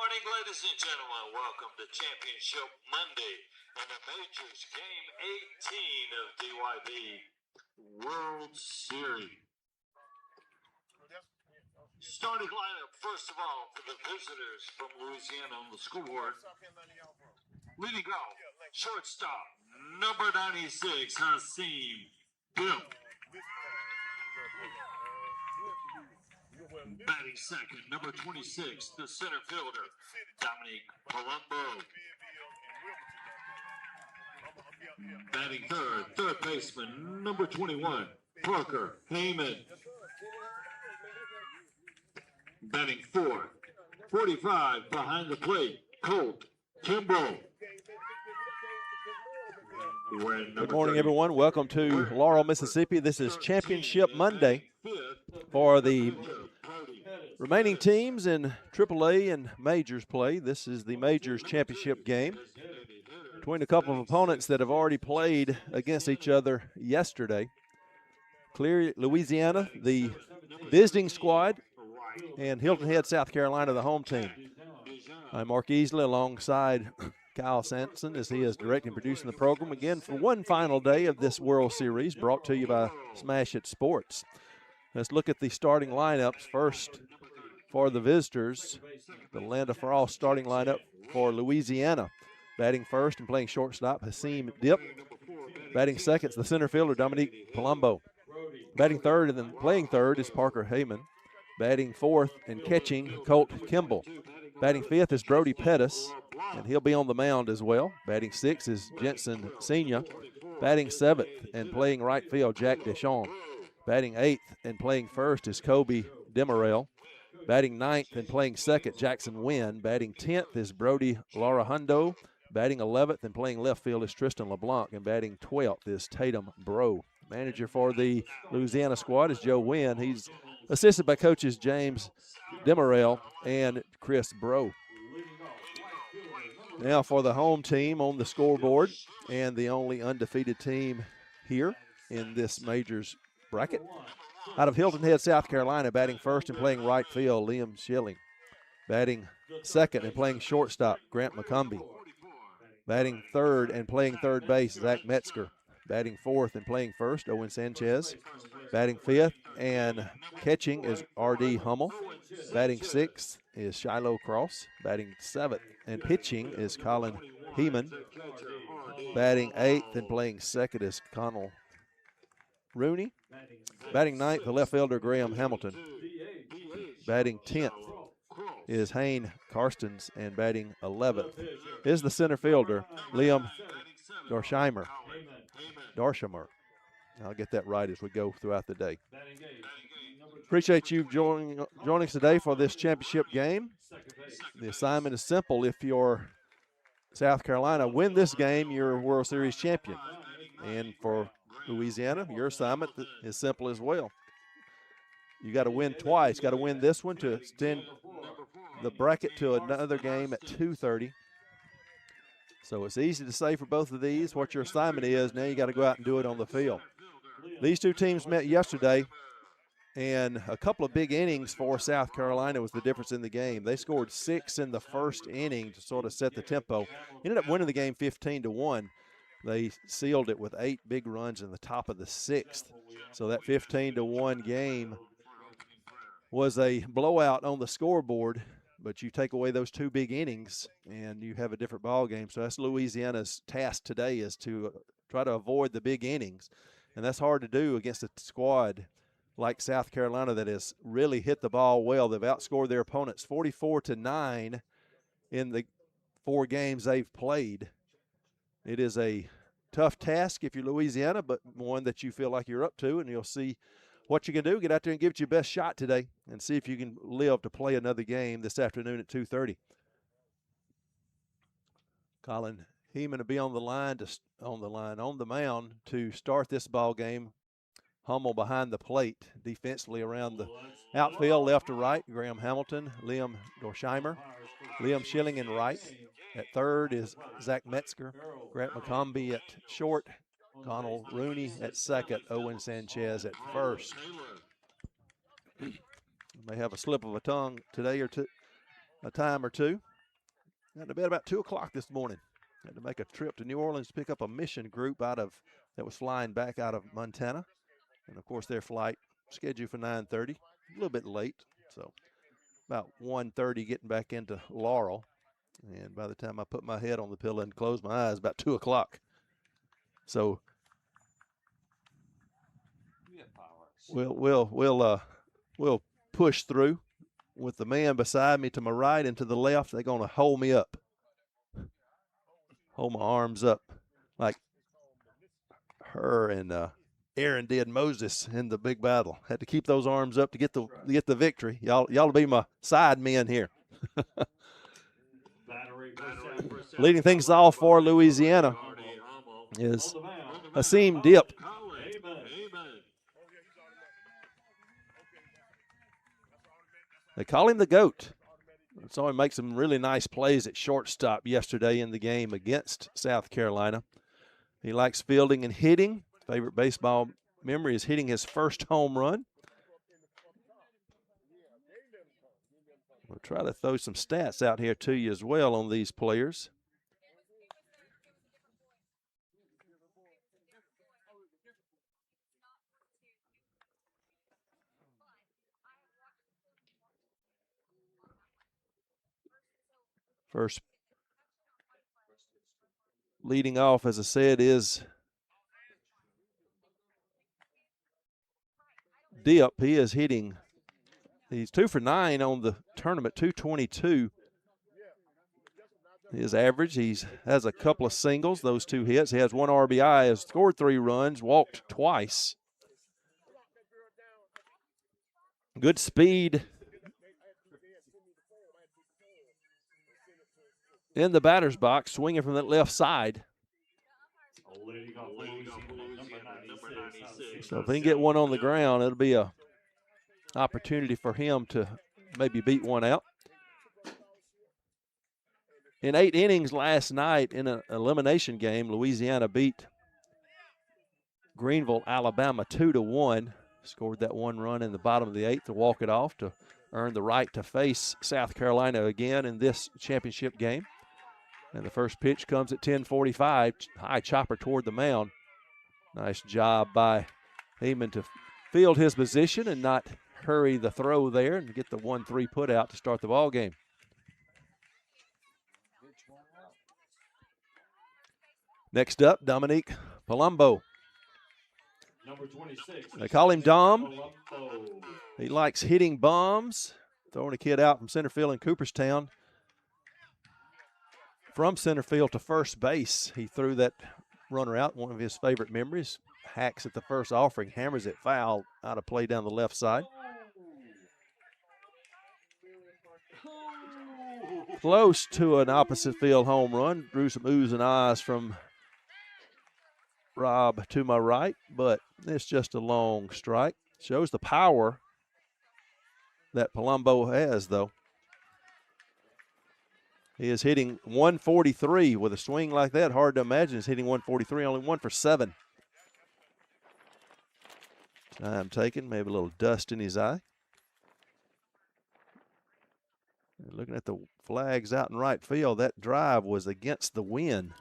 morning, ladies and gentlemen. Welcome to Championship Monday and the Majors Game 18 of DYB World Series. Starting lineup, first of all, for the visitors from Louisiana on the scoreboard. Leading off, shortstop, number 96, Hasim Bill. Batting second, number 26, the center fielder, Dominique Palumbo. Batting third baseman, number 21, Parker Heyman. Batting fourth, 45 behind the plate, Colt Kimball. Good morning, everyone. Welcome to Laurel, Mississippi. This is Championship Monday for the remaining teams in AAA and Majors play. This is the Majors Championship game between a couple of opponents that have already played against each other yesterday. Clear Louisiana, the visiting squad, and Hilton Head, South Carolina, the home team. I'm Mark Easley alongside Kyle Sampson as he is directing and producing the program again for one final day of this World Series brought to you by Smash It Sports. Let's look at the starting lineups first for the visitors. The Land for All starting lineup for Louisiana. Batting first and playing shortstop, Hasim Dip. Batting second is the center fielder, Dominique Palumbo. Batting third and then playing third is Parker Heyman. Batting fourth and catching, Colt Kimball. Batting fifth is Brody Pettis, and he'll be on the mound as well. Batting sixth is Jensen Senior. Batting seventh and playing right field, Jack Deschamps. Batting eighth and playing first is Kobe Demerell. Batting ninth and playing second, Jackson Wynn. Batting 10th is Brody Larahundo. Batting 11th and playing left field is Tristan LeBlanc. And batting 12th is Tatum Bro. Manager for the Louisiana squad is Joe Wynn. He's assisted by coaches James Demerell and Chris Bro. Now for the home team on the scoreboard and the only undefeated team here in this Majors bracket. Out of Hilton Head, South Carolina, batting first and playing right field, Liam Schilling. Batting second and playing shortstop, Grant McCumbee. Batting third and playing third base, Zach Metzger. Batting fourth and playing first, Owen Sanchez. Batting fifth and catching is R.D. Hummel. Batting sixth is Shiloh Cross. Batting seventh and pitching is Colin Heeman. Batting eighth and playing second is Connell Rooney. Batting ninth, the left fielder, Graham Hamilton. Batting 10th is Hayne Karstens, and batting 11th is the center fielder, Liam Dorshimer. I'll get that right as we go throughout the day. Appreciate you joining us today for this championship game. The assignment is simple. If you're South Carolina, win this game, you're World Series champion. And for Louisiana, your assignment is simple as well. You got to win twice. Got to win this one to extend the bracket to another game at 2:30. So it's easy to say for both of these what your assignment is. Now you got to go out and do it on the field. These two teams met yesterday, and a couple of big innings for South Carolina was the difference in the game. They scored 6 in the first inning to sort of set the tempo. Ended up winning the game 15-1. They sealed it with 8 big runs in the top of the 6th. So that 15-1 game was a blowout on the scoreboard, but you take away those 2 big innings and you have a different ball game. So that's Louisiana's task today, is to try to avoid the big innings. And that's hard to do against a squad like South Carolina that has really hit the ball well. They've outscored their opponents 44-9 in the 4 games they've played. It is a tough task if you're Louisiana, but one that you feel like you're up to, and you'll see what you can do. Get out there and give it your best shot today and see if you can live to play another game this afternoon at 2:30. Colin Heeman will be on the mound to start this ball game. Hummel behind the plate defensively around the outfield, left to right. Graham Hamilton, Liam Dorshimer, Liam Schilling in right. At third is Zach Metzger, Grant McCombie at short, Connell Rooney at second, Owen Sanchez at first. May have a slip of a tongue today or two, a time or two. Got to bed about 2 o'clock this morning. Had to make a trip to New Orleans to pick up a mission group that was flying back out of Montana. And, of course, their flight scheduled for 9:30, a little bit late. So about 1:30 getting back into Laurel. And by the time I put my head on the pillow and closed my eyes, about 2 o'clock. So we'll push through with the man beside me to my right and to the left. They're going to hold me up, hold my arms up like her and Aaron did Moses in the big battle. Had to keep those arms up to get the victory. Y'all will be my side men here. Leading things off for Louisiana is Hasim Dip. They call him the GOAT. I saw him make some really nice plays at shortstop yesterday in the game against South Carolina. He likes fielding and hitting. Favorite baseball memory is hitting his first home run. We'll try to throw some stats out here to you as well on these players. First, leading off, as I said, is Dip. He is hitting. He's 2 for 9 on the tournament, 222. His average, he has a couple of singles, those 2 hits. He has 1 RBI, has scored 3 runs, walked twice. Good speed in the batter's box, swinging from that left side. So if he can get one on the ground, it'll be a opportunity for him to maybe beat one out. In 8 innings last night in an elimination game, Louisiana beat Greenville, Alabama 2-1. Scored that 1 run in the bottom of the 8th to walk it off to earn the right to face South Carolina again in this championship game. And the first pitch comes at 10:45, high chopper toward the mound. Nice job by Heyman to field his position and not hurry the throw there and get the 1-3 put out to start the ball game. Next up, Dominique Palumbo. Number 26. They call him Dom. He likes hitting bombs, throwing a kid out from center field in Cooperstown. From center field to first base, he threw that runner out, one of his favorite memories. Hacks at the first offering, hammers it foul, out of play down the left side. Close to an opposite field home run. Drew some oohs and ahs from Rob to my right, but it's just a long strike. Shows the power that Palumbo has, though. He is hitting 143 with a swing like that. Hard to imagine he's hitting 143, only 1 for 7. Time taken, maybe a little dust in his eye. And looking at the flags out in right field, that drive was against the wind.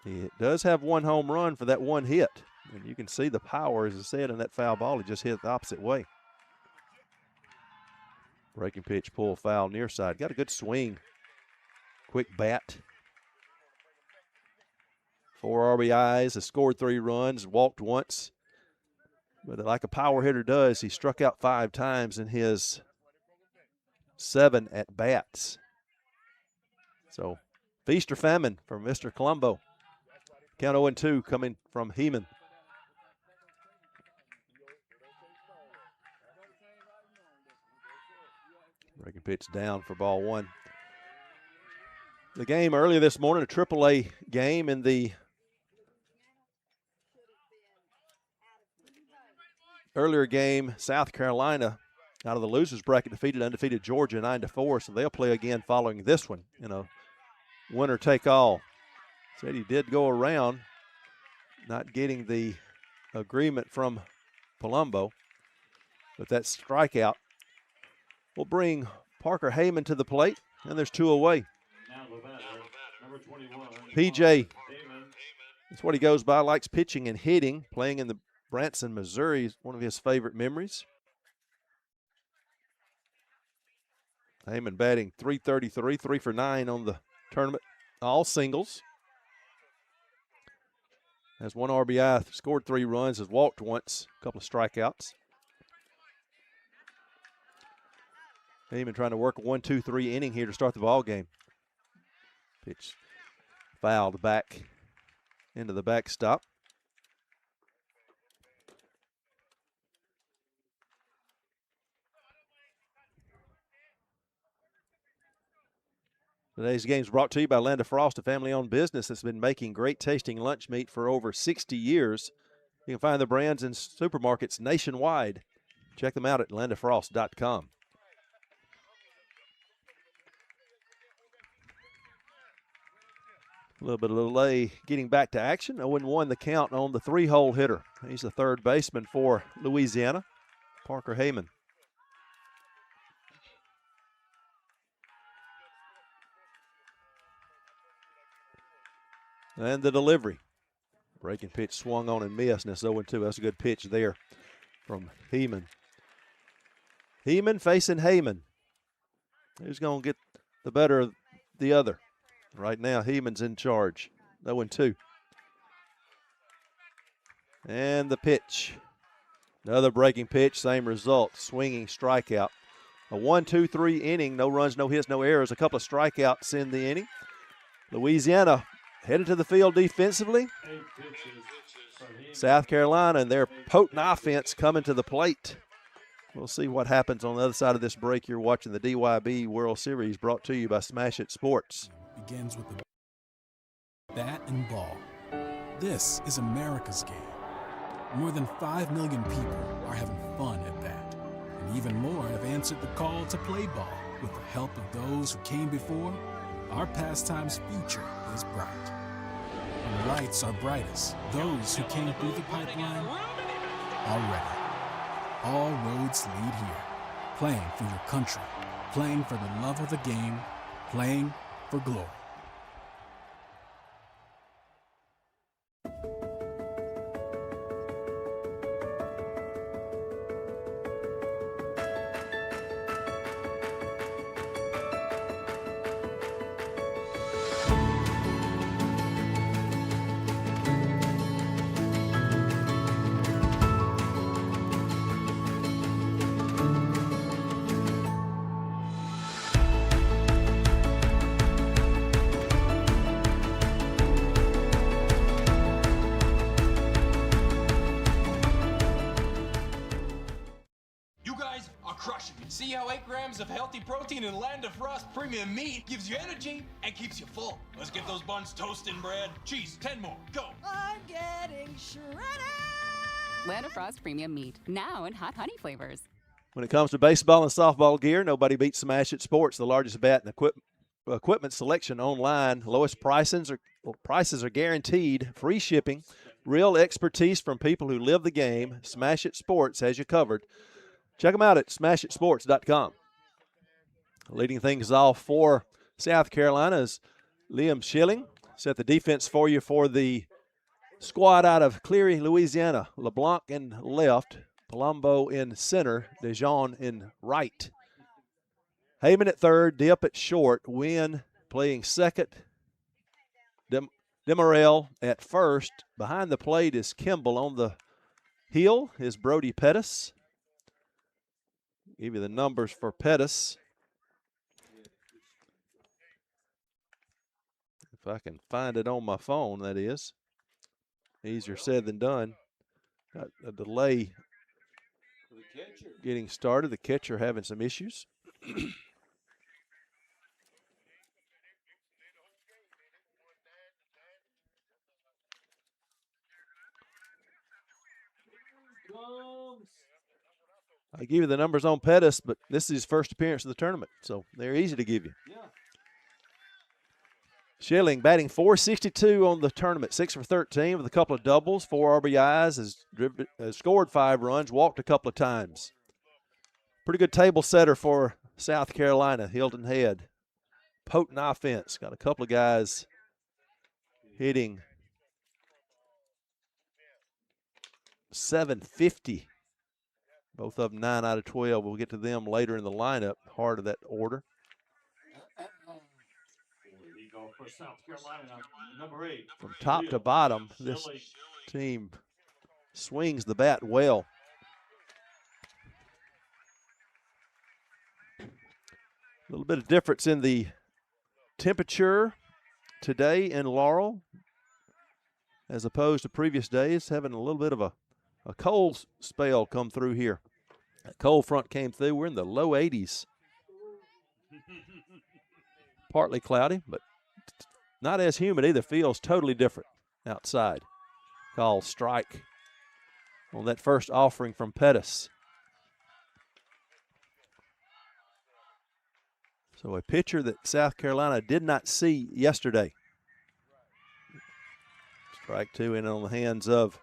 He does have 1 home run for that 1 hit. And you can see the power, as I said, in that foul ball. He just hit the opposite way. Breaking pitch, pull foul, near side. Got a good swing. Quick bat. 4 RBIs, has scored 3 runs, walked once. But like a power hitter does, he struck out 5 times in his 7 at-bats. So, feast or famine from Mr. Colombo. Count 0-2 coming from Heeman. Breaking pitch down for ball 1. The game earlier this morning, a AAA game in the earlier game, South Carolina out of the losers bracket defeated undefeated Georgia 9-4, so they'll play again following this one in a winner take all. Said he did go around not getting the agreement from Palumbo, but that strikeout will bring Parker Heyman to the plate, and there's 2 away. Now the batter, number 21. PJ, Heyman. that's what he goes by, likes pitching and hitting. Playing in the Branson, Missouri is one of his favorite memories. Heyman batting .333, 3 for 9 on the tournament, all singles. Has 1 RBI, scored 3 runs, has walked once, a couple of strikeouts. Heyman trying to work a 1-2-3 inning here to start the ball game. Pitch fouled back into the backstop. Today's game is brought to you by Land of Frost, a family-owned business that's been making great-tasting lunch meat for over 60 years. You can find the brands in supermarkets nationwide. Check them out at landofrost.com. A little bit of delay getting back to action. 0-1 the count on the 3-hole hitter. He's the third baseman for Louisiana, Parker Heyman. And the delivery. Breaking pitch swung on and missed, and it's 0-2. That's a good pitch there from Heyman. Heyman facing Heyman. Who's going to get the better of the other? Right now, Heyman's in charge. 0-2. And the pitch. Another breaking pitch, same result. Swinging strikeout. A 1-2-3 inning. No runs, no hits, no errors. A couple of strikeouts in the inning. Louisiana headed to the field defensively. South Carolina and their potent offense coming to the plate. We'll see what happens on the other side of this break. You're watching the DYB World Series brought to you by Smash It Sports. Begins with the bat and ball. This is America's game. More than 5 million people are having fun at bat, and even more have answered the call to play ball. With the help of those who came before, our pastime's future is bright. When the lights are brightest, those who came through the pipeline are ready. All roads lead here. Playing for your country, playing for the love of the game, playing for glory. See how 8 grams of healthy protein in Land of Frost premium meat gives you energy and keeps you full. Let's get those buns toasting, Brad. Cheese, 10 more, go. I'm getting shredded. Land of Frost premium meat, now in hot honey flavors. When it comes to baseball and softball gear, nobody beats Smash It Sports, the largest bat and equipment selection online. Lowest prices are guaranteed, free shipping, real expertise from people who live the game. Smash It Sports has you covered. Check them out at smashitsports.com. Leading things off for South Carolina is Liam Schilling. Set the defense for you for the squad out of Cleary, Louisiana. LeBlanc in left, Palumbo in center, DeJean in right. Heyman at third, Dip at short, Wynn playing second, Demarel at first. Behind the plate is Kimball. On the hill is Brody Pettis. Give you the numbers for Pettis. If I can find it on my phone, that is. Easier said than done. Got a delay getting started. The catcher having some issues. I give you the numbers on Pettis, but this is his first appearance of the tournament, so they're easy to give you. Yeah. Schilling batting .462 on the tournament, 6 for 13 with a couple of doubles, 4 RBIs, has scored 5 runs, walked a couple of times. Pretty good table setter for South Carolina, Hilton Head. Potent offense. Got a couple of guys hitting .750. Both of them 9 out of 12. We'll get to them later in the lineup, part of that order. For South Carolina, number 8. From top to bottom, this team swings the bat well. A little bit of difference in the temperature today in Laurel as opposed to previous days, having a little bit of a cold spell come through here. That cold front came through. We're in the low 80s. Partly cloudy, but not as humid either. Feels totally different outside. Called strike on that first offering from Pettis. So a pitcher that South Carolina did not see yesterday. Strike 2 in on the hands of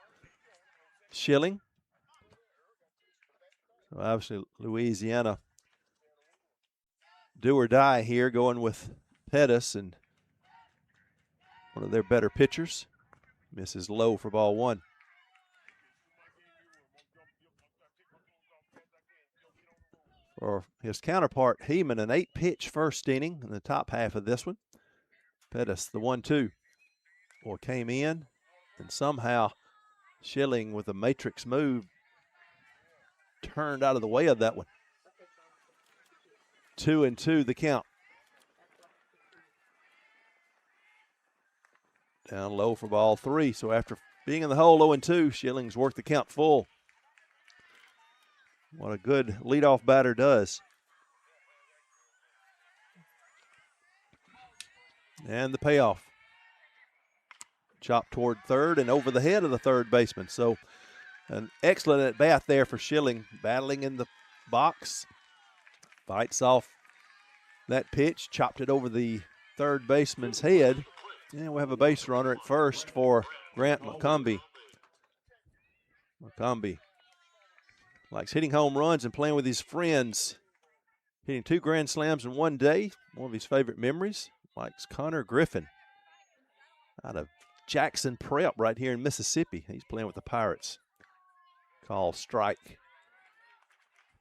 Schilling. So obviously Louisiana do or die here, going with Pettis, and one of their better pitchers. Misses low for ball 1. For his counterpart, Heeman, an 8-pitch first inning in the top half of this one. Pettis, the 1-2. Boy, came in, and somehow Schilling with a matrix move turned out of the way of that one. 2-2 the count. Down low for ball 3. So after being in the hole 0-2, Schilling's worked the count full. What a good leadoff batter does. And the payoff. Chopped toward third and over the head of the third baseman. So an excellent at bat there for Schilling, battling in the box. Fights off that pitch, chopped it over the third baseman's head. And we have a base runner at first for Grant McCombie. McCombie likes hitting home runs and playing with his friends. Hitting 2 grand slams in one day, one of his favorite memories. Likes Connor Griffin out of Jackson Prep right here in Mississippi. He's playing with the Pirates. Call strike.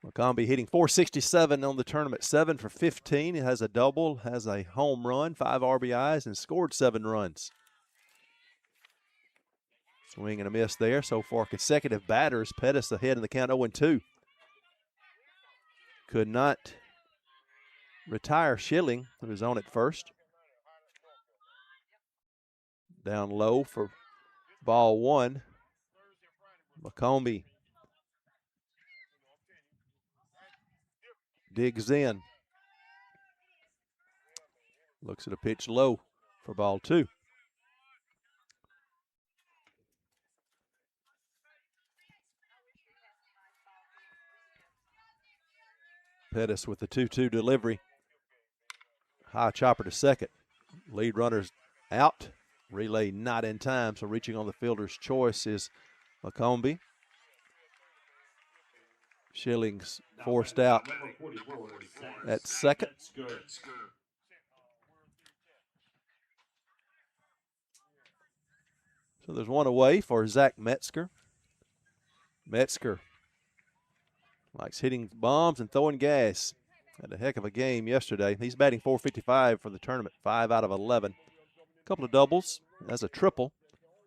McCombie hitting .467 on the tournament, 7 for 15. He has a double, has a home run, 5 RBIs, and scored 7 runs. Swing and a miss there. So far, consecutive batters. Pettis ahead in the count, 0-2. Could not retire Schilling, who was on at first. Down low for ball 1. McCombie digs in. Looks at a pitch low for ball 2. Pettis with the 2-2 delivery. High chopper to second. Lead runner's out. Relay not in time, so reaching on the fielder's choice is McCombie. Schilling's forced out at second. So there's one away for Zach Metzger. Metzger likes hitting bombs and throwing gas. Had a heck of a game yesterday. He's batting .455 for the tournament, 5 out of 11. A couple of doubles, has a triple.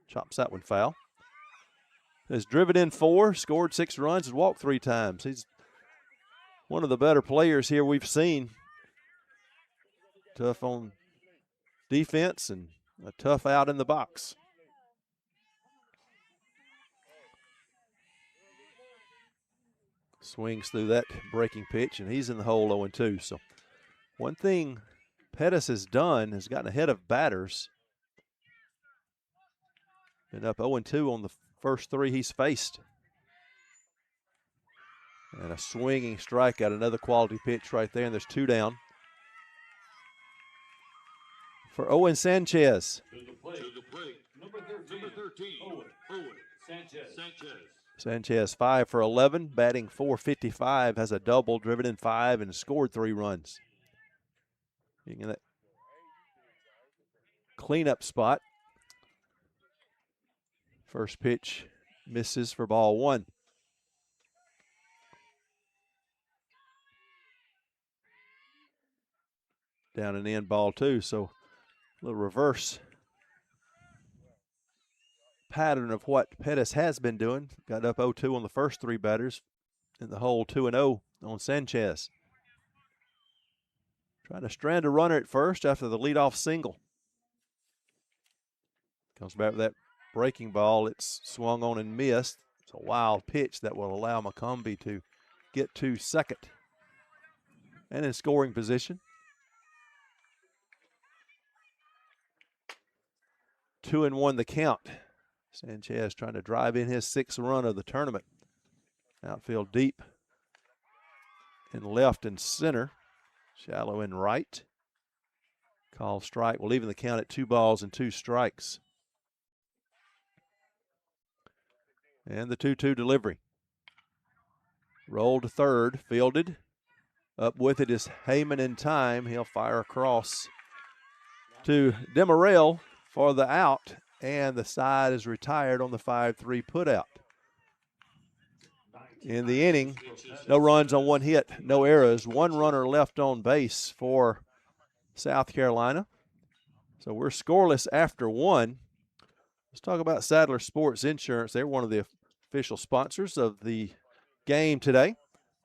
Chops that one foul. Has driven in 4, scored 6 runs, and walked 3 times. He's one of the better players here we've seen. Tough on defense and a tough out in the box. Swings through that breaking pitch, and he's in the hole 0-2. So one thing Pettis has done has gotten ahead of batters. Been up 0-2 on the first 3 he's faced. And a swinging strikeout, another quality pitch right there, and there's 2 down. For Owen Sanchez. To the plate. Number 13. Owen Sanchez. Sanchez 5 for 11, batting .455, has a double, driven in 5, and scored 3 runs. Getting in that cleanup spot. First pitch misses for ball 1. Down and in ball 2, so a little reverse pattern of what Pettis has been doing. Got up 0-2 on the first 3 batters, in the hole 2-0 on Sanchez. Trying to strand a runner at first after the leadoff single. Comes back with that breaking ball. It's swung on and missed. It's a wild pitch that will allow McCombie to get to second and in scoring position. 2-1 the count. Sanchez trying to drive in his 6th run of the tournament. Outfield deep in left and center. Shallow in right. Call strike. We're leaving the count at 2 balls and 2 strikes. And the 2-2 delivery. Rolled to third, fielded. Up with it is Heyman in time. He'll fire across to Demarel for the out, and the side is retired on the 5-3 putout. In the inning, no runs on 1 hit, no errors, 1 runner left on base for South Carolina. So we're scoreless after 1. Let's talk about Sadler Sports Insurance. They're one of the official sponsors of the game today.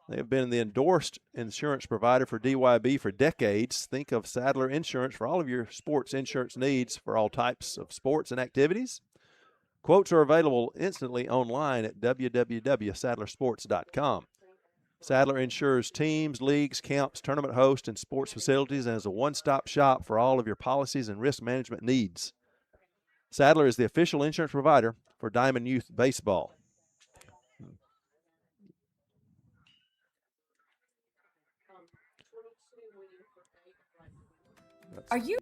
They have been the endorsed insurance provider for DYB for decades. Think of Sadler Insurance for all of your sports insurance needs for all types of sports and activities. Quotes are available instantly online at www.sadlersports.com. Sadler insures teams, leagues, camps, tournament hosts, and sports facilities, and is a one-stop shop for all of your policies and risk management needs. Sadler is the official insurance provider for Diamond Youth Baseball. Are you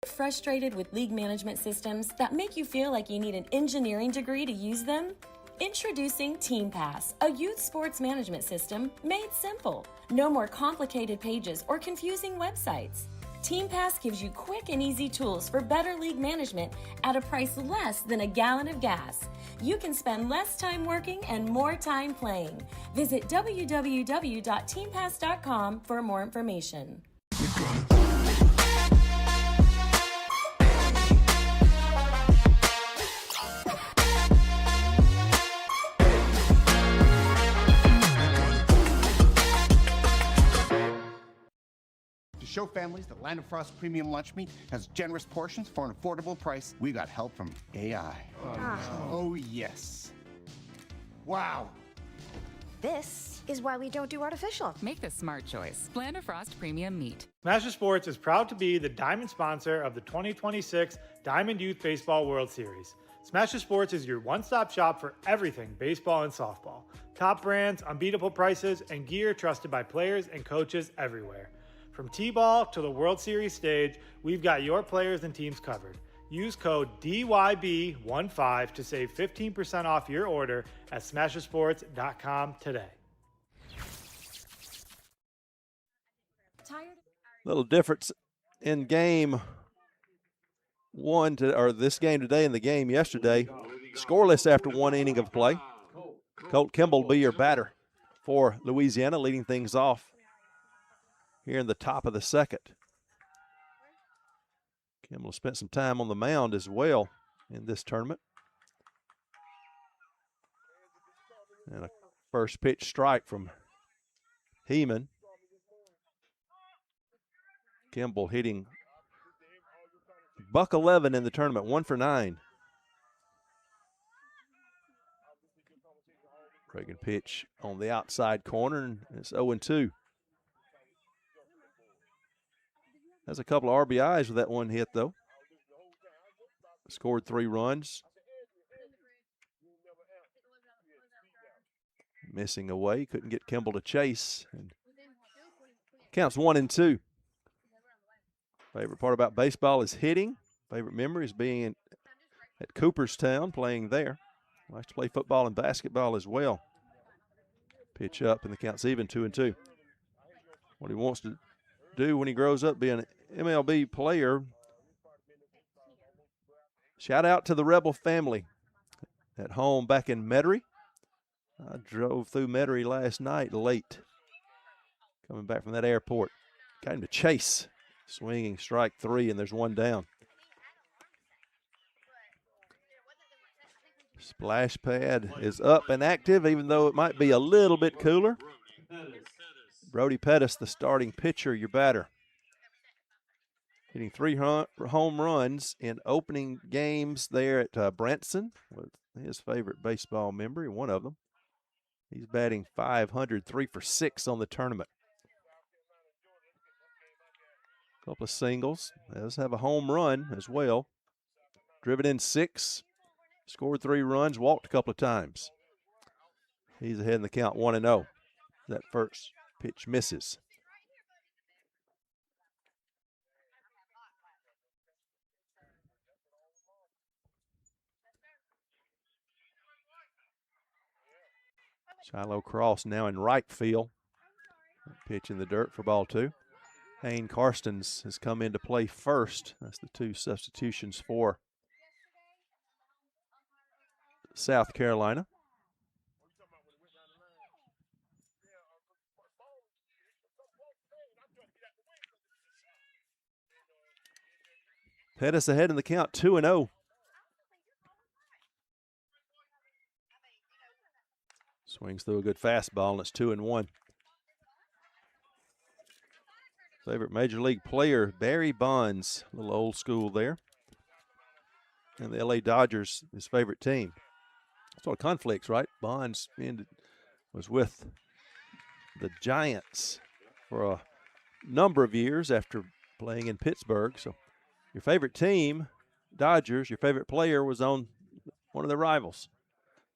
frustrated with league management systems that make you feel like you need an engineering degree to use them? Introducing TeamPass, a youth sports management system made simple. No more complicated pages or confusing websites. TeamPass gives you quick and easy tools for better league management at a price less than a gallon of gas. You can spend less time working and more time playing. Visit www.teampass.com for more information. Show families that Land of Frost Premium Lunch Meat has generous portions for an affordable price. We got help from AI. Oh, yes. Wow. This is why we don't do artificial. Make the smart choice. Land of Frost Premium Meat. Smasher Sports is proud to be the diamond sponsor of the 2026 Diamond Youth Baseball World Series. Smasher Sports is your one-stop shop for everything baseball and softball. Top brands, unbeatable prices, and gear trusted by players and coaches everywhere. From T-ball to the World Series stage, we've got your players and teams covered. Use code DYB15 to save 15% off your order at smashersports.com today. Little difference in game 1 or this game today and the game yesterday. Scoreless after 1 inning of play. Colt Kimball will be your batter for Louisiana, leading things off here in the top of the second. Kimball spent some time on the mound as well in this tournament. And a first pitch strike from Heeman. Kimball hitting .11 in the tournament, 1 for 9. Reagan pitch on the outside corner, and it's 0-2. Has a couple of RBIs with that 1 hit, though. Scored 3 runs. Missing away, couldn't get Kimball to chase. And counts 1-2. Favorite part about baseball is hitting. Favorite memory is being at Cooperstown, playing there. Likes to play football and basketball as well. Pitch up, and the count's even, 2-2. What he wants to do when he grows up, be an MLB player. Shout out to the Rebel family at home back in Metairie. I drove through Metairie last night late, coming back from that airport. Got him to chase. Swinging strike 3, and there's 1 down. Splash pad is up and active, even though it might be a little bit cooler. Brody Pettis, the starting pitcher, your batter. Hitting 3 home runs in opening games there at Branson, his favorite baseball memory, one of them. He's batting .500, 3 for 6 on the tournament. Couple of singles. Does have a home run as well. Driven in 6, scored 3 runs, walked a couple of times. He's ahead in the count, 1-0. That first pitch misses. Shiloh Cross now in right field. Pitch in the dirt for ball 2. Hayne Karstens has come into play first. That's the 2 substitutions for South Carolina. Pettis ahead in the count, 2-0. Swings through a good fastball, and it's 2-1. Favorite Major League player, Barry Bonds, a little old school there. And the LA Dodgers, his favorite team. Sort of conflicts, right? Bonds was with the Giants for a number of years after playing in Pittsburgh. So your favorite team, Dodgers, your favorite player was on one of their rivals.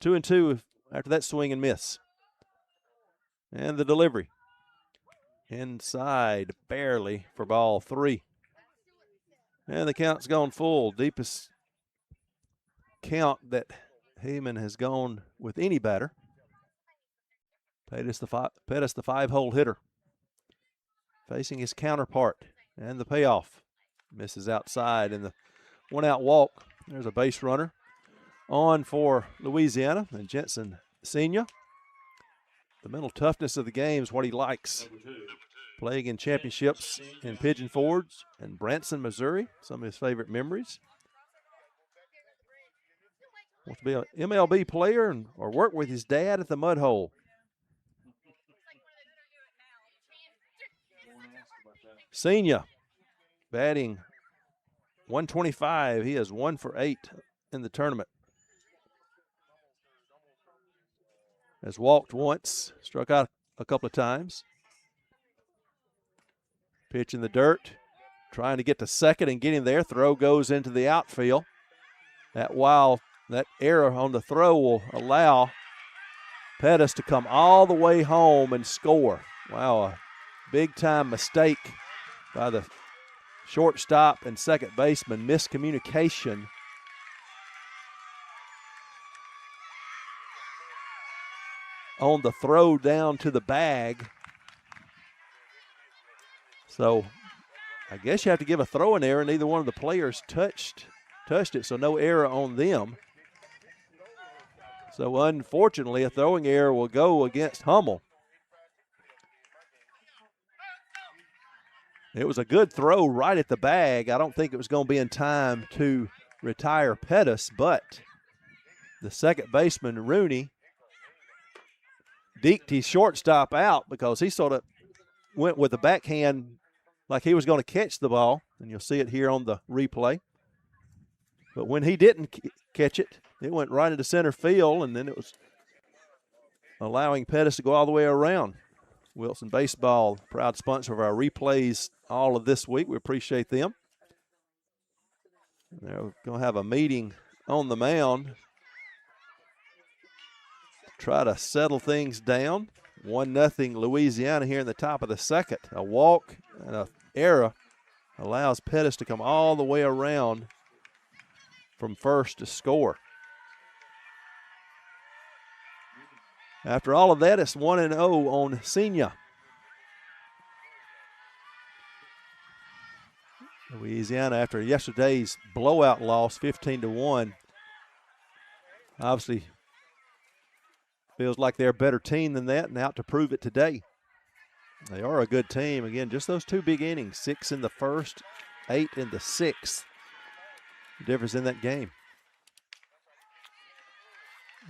2-2 after that swing and miss. And the delivery. Inside, barely, for ball 3. And the count's gone full. Deepest count that Heyman has gone with any batter. Pettis, the 5-hole hitter. Facing his counterpart. And the payoff. Misses outside in the 1-out walk. There's a base runner on for Louisiana. And Jensen Senior. The mental toughness of the game is what he likes. Playing in championships in Pigeon Forge and Branson, Missouri. Some of his favorite memories. Wants to be an MLB player or work with his dad at the Mud Hole. Senior batting .125. He is 1 for 8 in the tournament. Has walked once, struck out a couple of times. Pitch in the dirt, trying to get to second and getting there. Throw goes into the outfield. That error on the throw will allow Pettis to come all the way home and score. Wow, a big-time mistake by the shortstop and second baseman. Miscommunication. On the throw down to the bag. So I guess you have to give a throwing error. Neither one of the players touched it, so no error on them. So unfortunately, a throwing error will go against Hummel. It was a good throw right at the bag. I don't think it was going to be in time to retire Pettis, but the second baseman, Rooney, deked his shortstop out because he sort of went with the backhand like he was going to catch the ball, and you'll see it here on the replay. But when he didn't catch it, it went right into center field, and then it was allowing Pettis to go all the way around. Wilson Baseball, proud sponsor of our replays all of this week. We appreciate them. They're going to have a meeting on the mound. Try to settle things down. 1-0 Louisiana here in the top of the second. A walk and an error allows Pettis to come all the way around from first to score. After all of that, it's 1-0 on Senior. Louisiana, after yesterday's blowout loss, 15-1, obviously feels like they're a better team than that and out to prove it today. They are a good team. Again, just those two big innings, 6 in the first, 8 in the 6th. The difference in that game.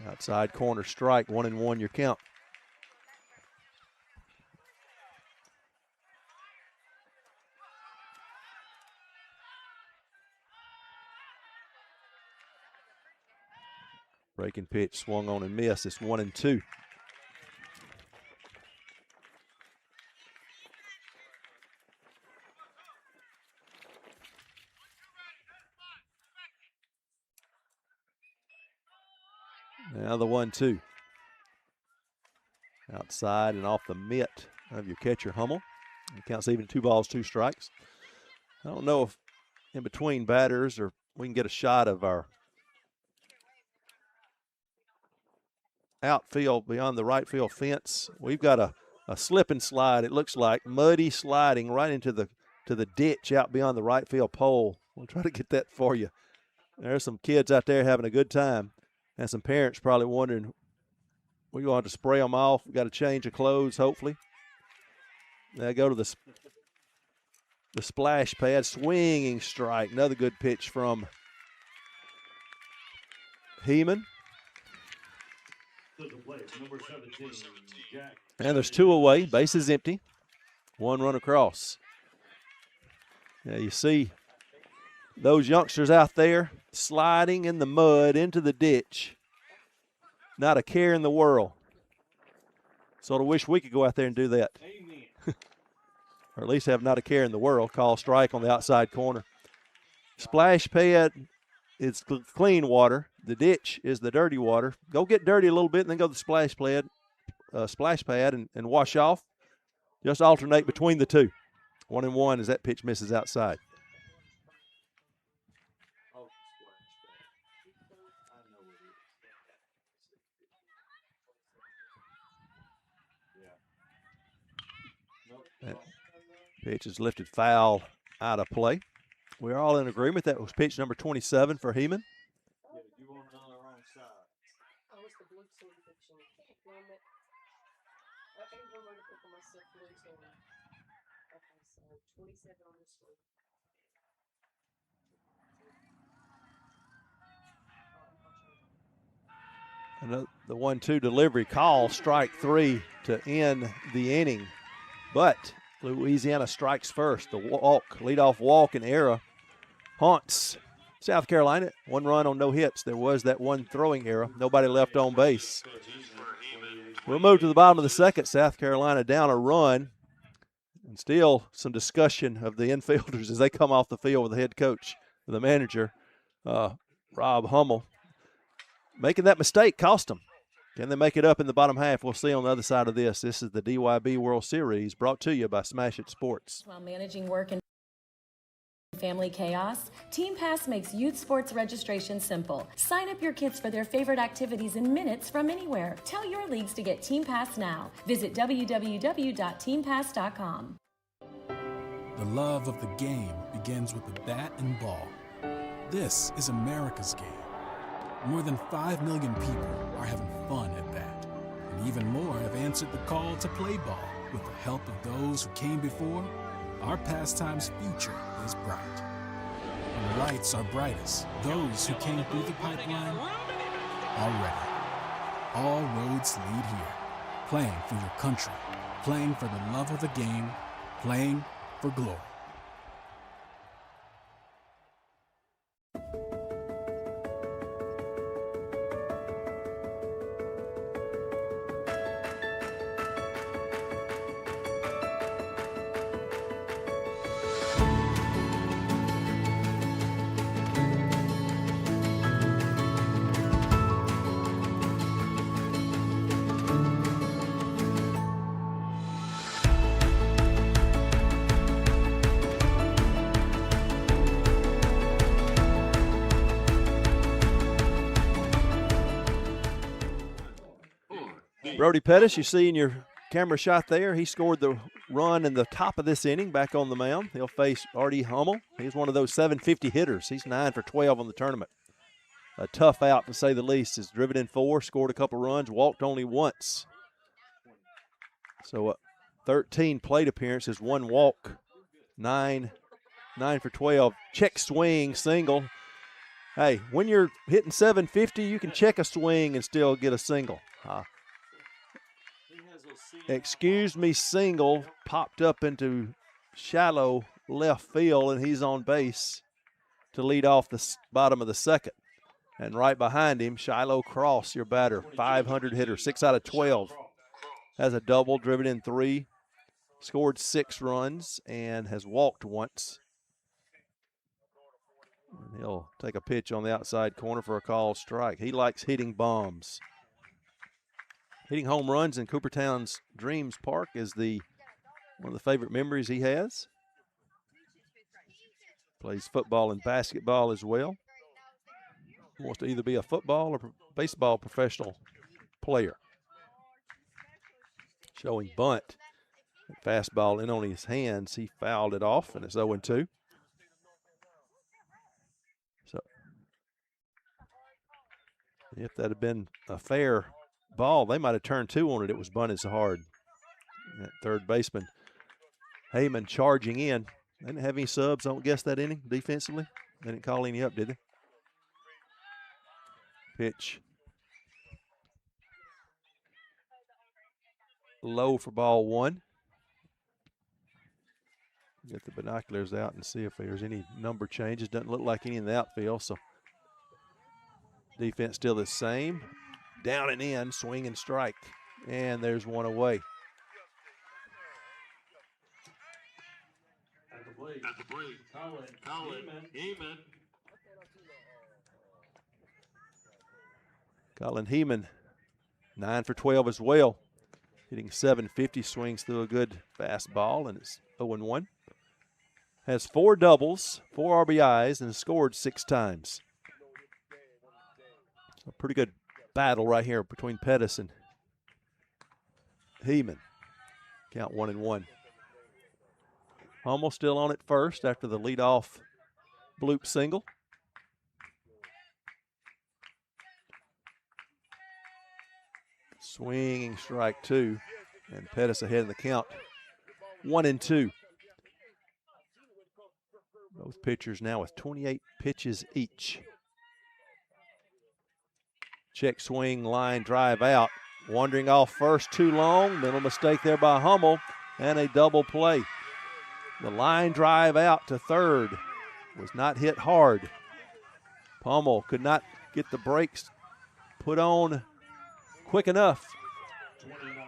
Outside corner strike, 1-1 your count. Breaking pitch swung on and missed. It's 1-2. Now the 1-2. Outside and off the mitt of your catcher, Hummel. It counts even 2 balls, 2 strikes. I don't know if in between batters or we can get a shot of our outfield beyond the right field fence. We've got a slip and slide, it looks like, muddy sliding right into the ditch out beyond the right field pole. We'll try to get that for you. There's some kids out there having a good time. And some parents probably wondering, we're going to spray them off. We've got to change of clothes, hopefully. Now go to the splash pad, swinging strike. Another good pitch from Heeman. And there's 2 away, base is empty. 1 run across. Now you see those youngsters out there sliding in the mud into the ditch. Not a care in the world. Sort of wish we could go out there and do that. Or at least have not a care in the world. Call strike on the outside corner. Splash pad is clean water. The ditch is the dirty water. Go get dirty a little bit and then go to the splash pad and wash off. Just alternate between the two. 1-1 as that pitch misses outside. That pitch is lifted foul out of play. We're all in agreement that was pitch number 27 for Heeman. And the 1-2 delivery call, strike 3 to end the inning. But Louisiana strikes first. The leadoff walk and error haunts South Carolina. 1 run on no hits. There was that 1 throwing error. Nobody left on base. We'll move to the bottom of the second. South Carolina down a run. And still some discussion of the infielders as they come off the field with the head coach, the manager, Rob Hummel. Making that mistake cost them. Can they make it up in the bottom half? We'll see on the other side of this. This is the DYB World Series brought to you by Smash It Sports. While managing work and family chaos, Team Pass makes youth sports registration simple. Sign up your kids for their favorite activities in minutes from anywhere. Tell your leagues to get Team Pass now. Visit www.teampass.com. The love of the game begins with the bat and ball. This is America's game. More than 5 million people are having fun at bat, and even more have answered the call to play ball. With the help of those who came before, our pastime's future is bright. When the lights are brightest, those who came through the pipeline are ready. All roads lead here. Playing for your country, playing for the love of the game, playing for glory. Brody Pettis, you see in your camera shot there, he scored the run in the top of this inning back on the mound. He'll face Artie Hummel. He's one of those 750 hitters. He's 9 for 12 on the tournament. A tough out, to say the least. Has driven in 4, scored a couple runs, walked only once. So 13 plate appearances, 1 walk, 9 for 12. Check swing, single. Hey, when you're hitting 750, you can check a swing and still get a single. Excuse me, single popped up into shallow left field, and he's on base to lead off the bottom of the second. And right behind him, Shiloh Cross, your batter, 500 hitter, 6 out of 12. Has a double, driven in 3, scored 6 runs, and has walked once. And he'll take a pitch on the outside corner for a called strike. He likes hitting bombs. Hitting home runs in Coopertown's Dreams Park is one of the favorite memories he has. Plays football and basketball as well. Wants to either be a football or baseball professional player. Showing bunt. Fastball in on his hands. He fouled it off, and it's 0-2. So, if that had been a fair ball, they might have turned 2 on it. It was bunted so hard. That third baseman, Heyman, charging in. They didn't have any subs, I don't guess, that inning defensively. They didn't call any up, did they? Pitch low for ball 1. Get the binoculars out and see if there's any number changes. Doesn't look like any in the outfield, so defense still the same. Down and in, swing and strike. And there's one away. At the plate, Colin Heyman. Colin Heyman, 9 for 12 as well. Hitting 750, swings through a good fastball, and it's 0-1. Has 4 doubles, 4 RBIs, and has scored 6 times. So a pretty good battle right here between Pettis and Heyman. Count 1-1. Hummel still on at first after the leadoff bloop single. Swinging strike 2, and Pettis ahead in the count. 1-2. Both pitchers now with 28 pitches each. Check swing, line drive out. Wandering off first too long. Mental mistake there by Hummel, and a double play. The line drive out to third was not hit hard. Hummel could not get the brakes put on quick enough.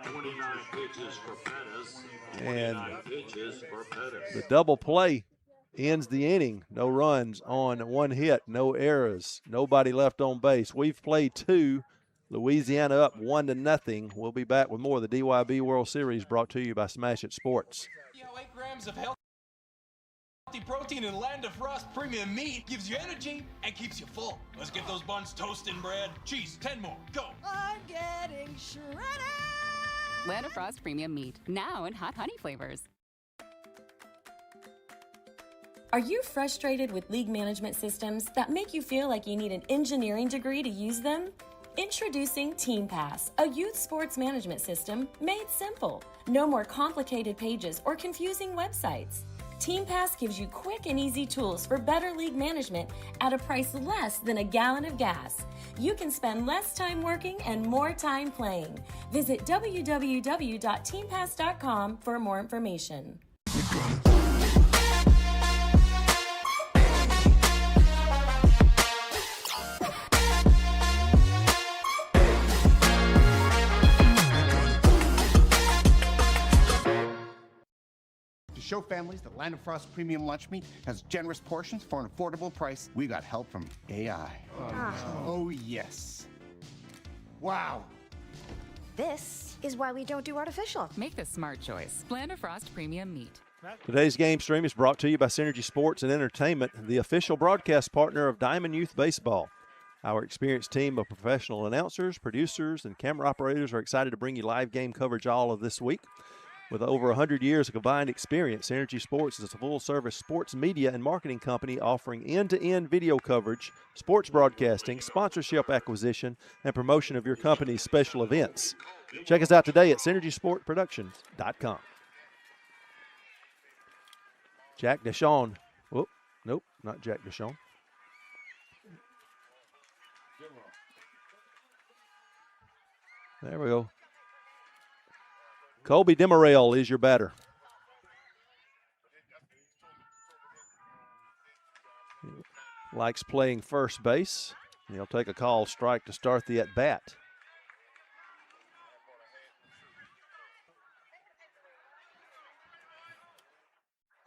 29 pitches for Pettis. And 29 pitches for Pettis. The double play ends the inning. No runs on 1 hit, no errors, nobody left on base. We've played 2. Louisiana up 1-0. We'll be back with more of the DYB World Series brought to you by Smash It Sports. 8 grams of healthy protein in Land of Frost premium meat gives you energy and keeps you full. Let's get those buns toasted and bread. Cheese, 10 more, go. I'm getting shredded. Land of Frost premium meat, now in hot honey flavors. Are you frustrated with league management systems that make you feel like you need an engineering degree to use them? Introducing Team Pass, a youth sports management system made simple. No more complicated pages or confusing websites. Team Pass gives you quick and easy tools for better league management at a price less than a gallon of gas. You can spend less time working and more time playing. Visit www.teampass.com for more information. Show families that Land of Frost Premium Lunch Meat has generous portions for an affordable price. We got help from AI. Oh, yes. Wow. This is why we don't do artificial. Make the smart choice. Land of Frost premium meat. Today's game stream is brought to you by Synergy Sports and Entertainment, the official broadcast partner of Diamond Youth Baseball. Our experienced team of professional announcers, producers, and camera operators are excited to bring you live game coverage all of this week. With over 100 years of combined experience, Synergy Sports is a full-service sports media and marketing company offering end-to-end video coverage, sports broadcasting, sponsorship acquisition, and promotion of your company's special events. Check us out today at synergysportproductions.com. Jack Deshawn. Whoop, nope, not Jack Deshawn. There we go. Colby Demarell is your batter. He likes playing first base. He'll take a call strike to start the at-bat.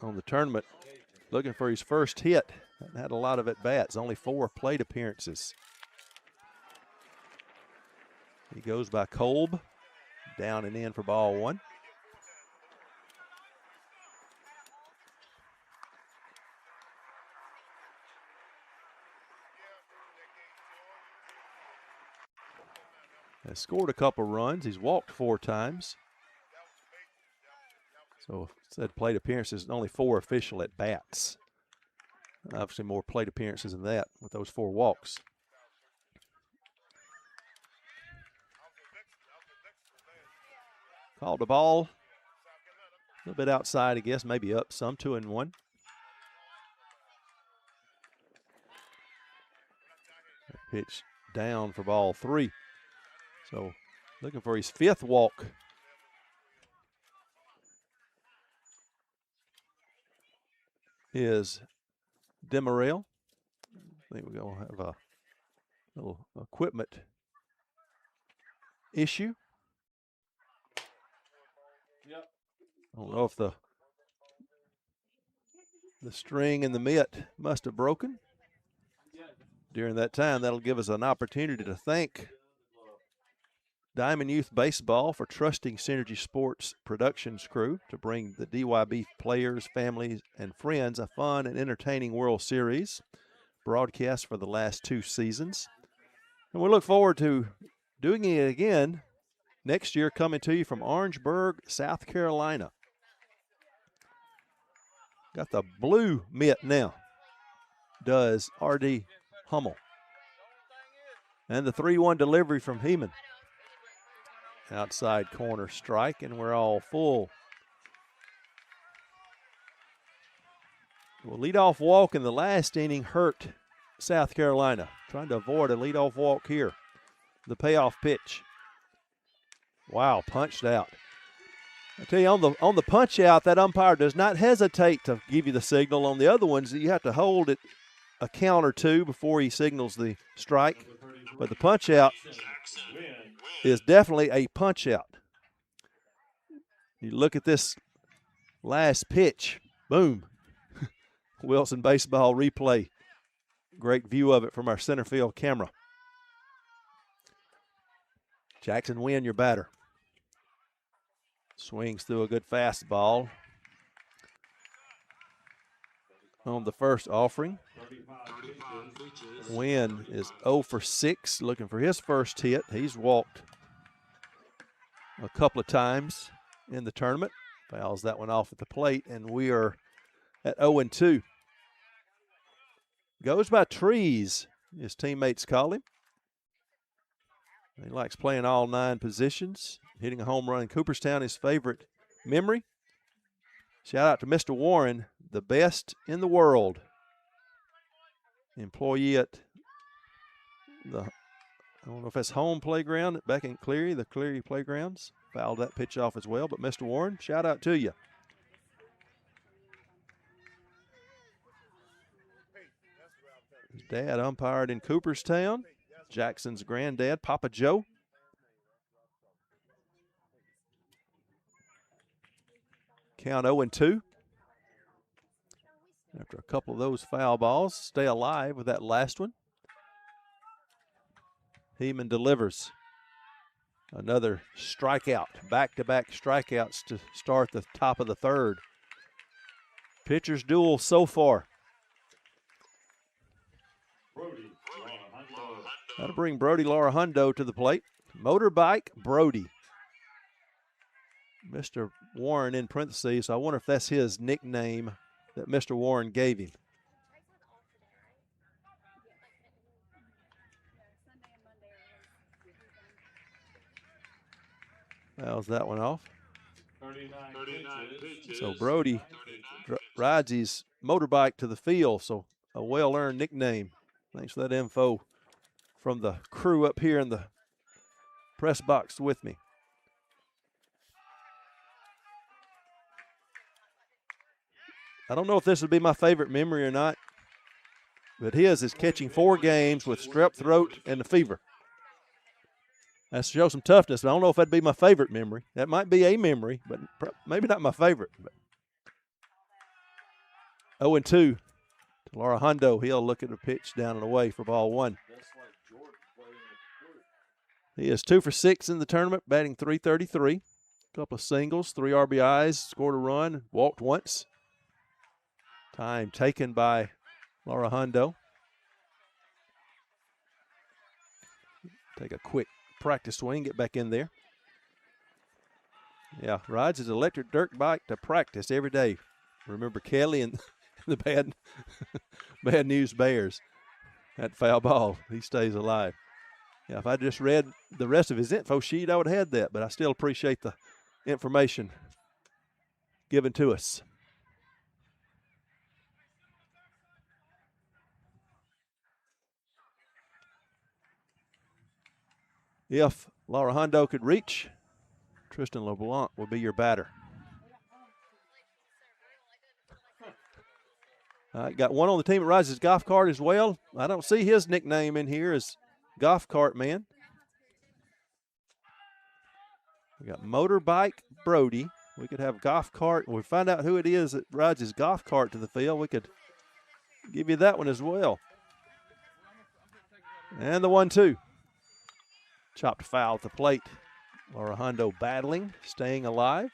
On the tournament, looking for his first hit. Hasn't had a lot of at-bats, only 4 plate appearances. He goes by Kolb, down and in for ball 1. Has scored a couple runs. He's walked 4 times. So, said plate appearances, only 4 official at-bats. Obviously more plate appearances than that with those 4 walks. Called the ball. A little bit outside, I guess, maybe up some, 2-1. Pitch down for ball 3. So looking for his 5th walk. Is Demarell. I think we're going to have a little equipment issue. Yep. I don't know if the string in the mitt must have broken. During that time, that'll give us an opportunity to thank Diamond Youth Baseball for trusting Synergy Sports Productions crew to bring the DYB players, families, and friends a fun and entertaining World Series broadcast for the last 2 seasons. And we look forward to doing it again next year, coming to you from Orangeburg, South Carolina. Got the blue mitt now, does R.D. Hummel. And the 3-1 delivery from Heeman. Outside corner strike, and we're all full. Well, leadoff walk in the last inning hurt South Carolina. Trying to avoid a leadoff walk here. The payoff pitch. Wow, punched out. I tell you, on the punch out, that umpire does not hesitate to give you the signal. On the other ones, you have to hold it a count or 2 before he signals the strike. But the punch out is definitely a punch out. You look at this last pitch, boom. Wilson Baseball replay. Great view of it from our center field camera. Jackson Wynn, your batter. Swings through a good fastball. On the first offering. Wynn is 0 for 6, looking for his first hit. He's walked a couple of times in the tournament. Fouls that one off at the plate, and we are at 0-2. Goes by Trees, his teammates call him. He likes playing all 9 positions, hitting a home run in Cooperstown, his favorite memory. Shout out to Mr. Warren, the best in the world. Employee at the, I don't know if that's home playground back in Cleary, the Cleary Playgrounds. Fouled that pitch off as well, but Mr. Warren, shout out to you. His dad umpired in Cooperstown. Jackson's granddad, Papa Joe. Count 0-2. After a couple of those foul balls, stay alive with that last one. Heeman delivers. Another strikeout, back-to-back strikeouts to start the top of the 3rd. Pitchers duel so far. That'll bring Brody Larahundo to the plate. Motorbike Brody. Mr. Warren in parentheses, so I wonder if that's his nickname that Mr. Warren gave him. Fouls that one off. 39 pitches. So Brody rides his motorbike to the field, so a well-earned nickname. Thanks for that info from the crew up here in the press box with me. I don't know if this would be my favorite memory or not, but his is catching 4 games with strep throat and the fever. That shows some toughness, but I don't know if that'd be my favorite memory. That might be a memory, but maybe not my favorite. 0-2 to Larahundo. He'll look at the pitch down and away for ball 1. He is 2 for 6 in the tournament, batting .333. A couple of singles, 3 RBIs, scored a run, walked once. Time taken by Larahundo. Take a quick practice swing, get back in there. Yeah, rides his electric dirt bike to practice every day. Remember Kelly and the bad news Bears. That foul ball, he stays alive. Yeah, if I just read the rest of his info sheet, I would have had that, but I still appreciate the information given to us. If Larahundo could reach, Tristan LeBlanc will be your batter. Got one on the team that rides his golf cart as well. I don't see his nickname in here as Golf Cart Man. We got Motorbike Brody. We could have Golf Cart. We'll find out who it is that rides his golf cart to the field. We could give you that one as well. And the 1-2. Chopped foul at the plate. Larahundo battling, staying alive.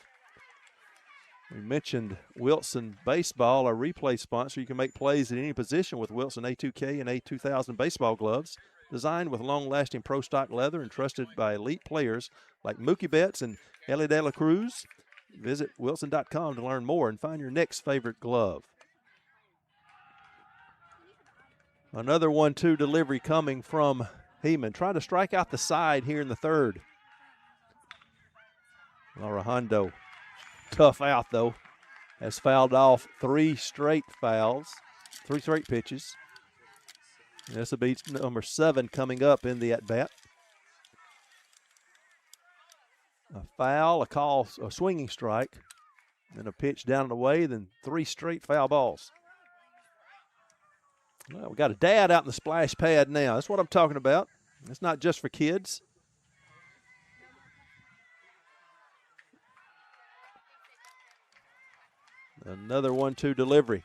We mentioned Wilson Baseball, our replay sponsor. You can make plays at any position with Wilson A2K and A2000 baseball gloves, designed with long-lasting pro stock leather and trusted by elite players like Mookie Betts and Ellie De La Cruz. Visit wilson.com to learn more and find your next favorite glove. Another 1-2 delivery coming from Heeman, trying to strike out the side here in the third. Larahundo, tough out though, has fouled off 3 straight fouls, 3 straight pitches. And this will be number 7 coming up in the at-bat. A foul, a call, a swinging strike, and a pitch down and away, then 3 straight foul balls. Well, we got a dad out in the splash pad now. That's what I'm talking about. It's not just for kids. Another 1-2 delivery.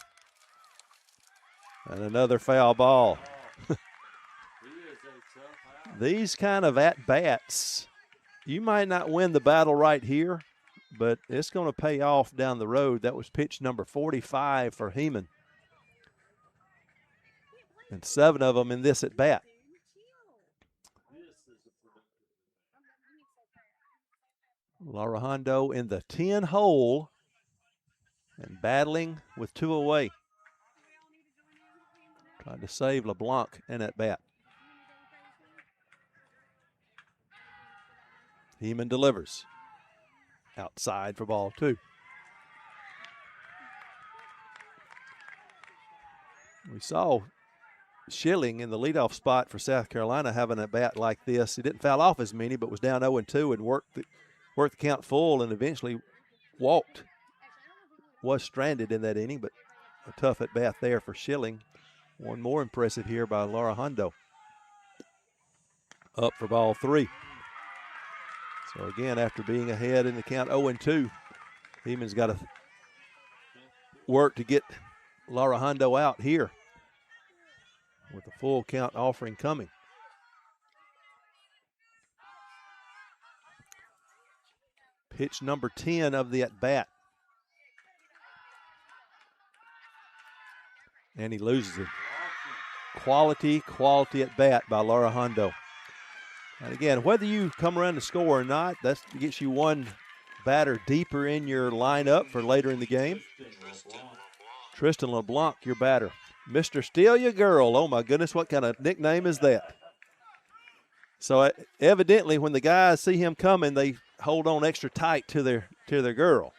And another foul ball. These kind of at-bats, you might not win the battle right here, but it's going to pay off down the road. That was pitch number 45 for Heeman. And 7 of them in this at-bat. Larahundo in the 10 hole and battling with 2 away. Trying to save LeBlanc in at bat. Heeman delivers. Outside for ball 2. We saw Schilling in the leadoff spot for South Carolina having a bat like this. He didn't foul off as many, but was down 0-2 and worked the count full and eventually walked. Was stranded in that inning, but a tough at bat there for Schilling. One more impressive here by Larahundo. Up for ball 3. So again, after being ahead in the count 0-2, Heeman's got to work to get Larahundo out here with a full count offering coming. Pitch number 10 of the at-bat. And he loses it. quality at bat by Laura Hondo. And again, whether you come around to score or not, that gets you one batter deeper in your lineup for later in the game. Tristan LeBlanc, your batter. Mr. Steal Your Girl. Oh, my goodness, what kind of nickname is that? So evidently when the guys see him coming, they hold on extra tight to their girl.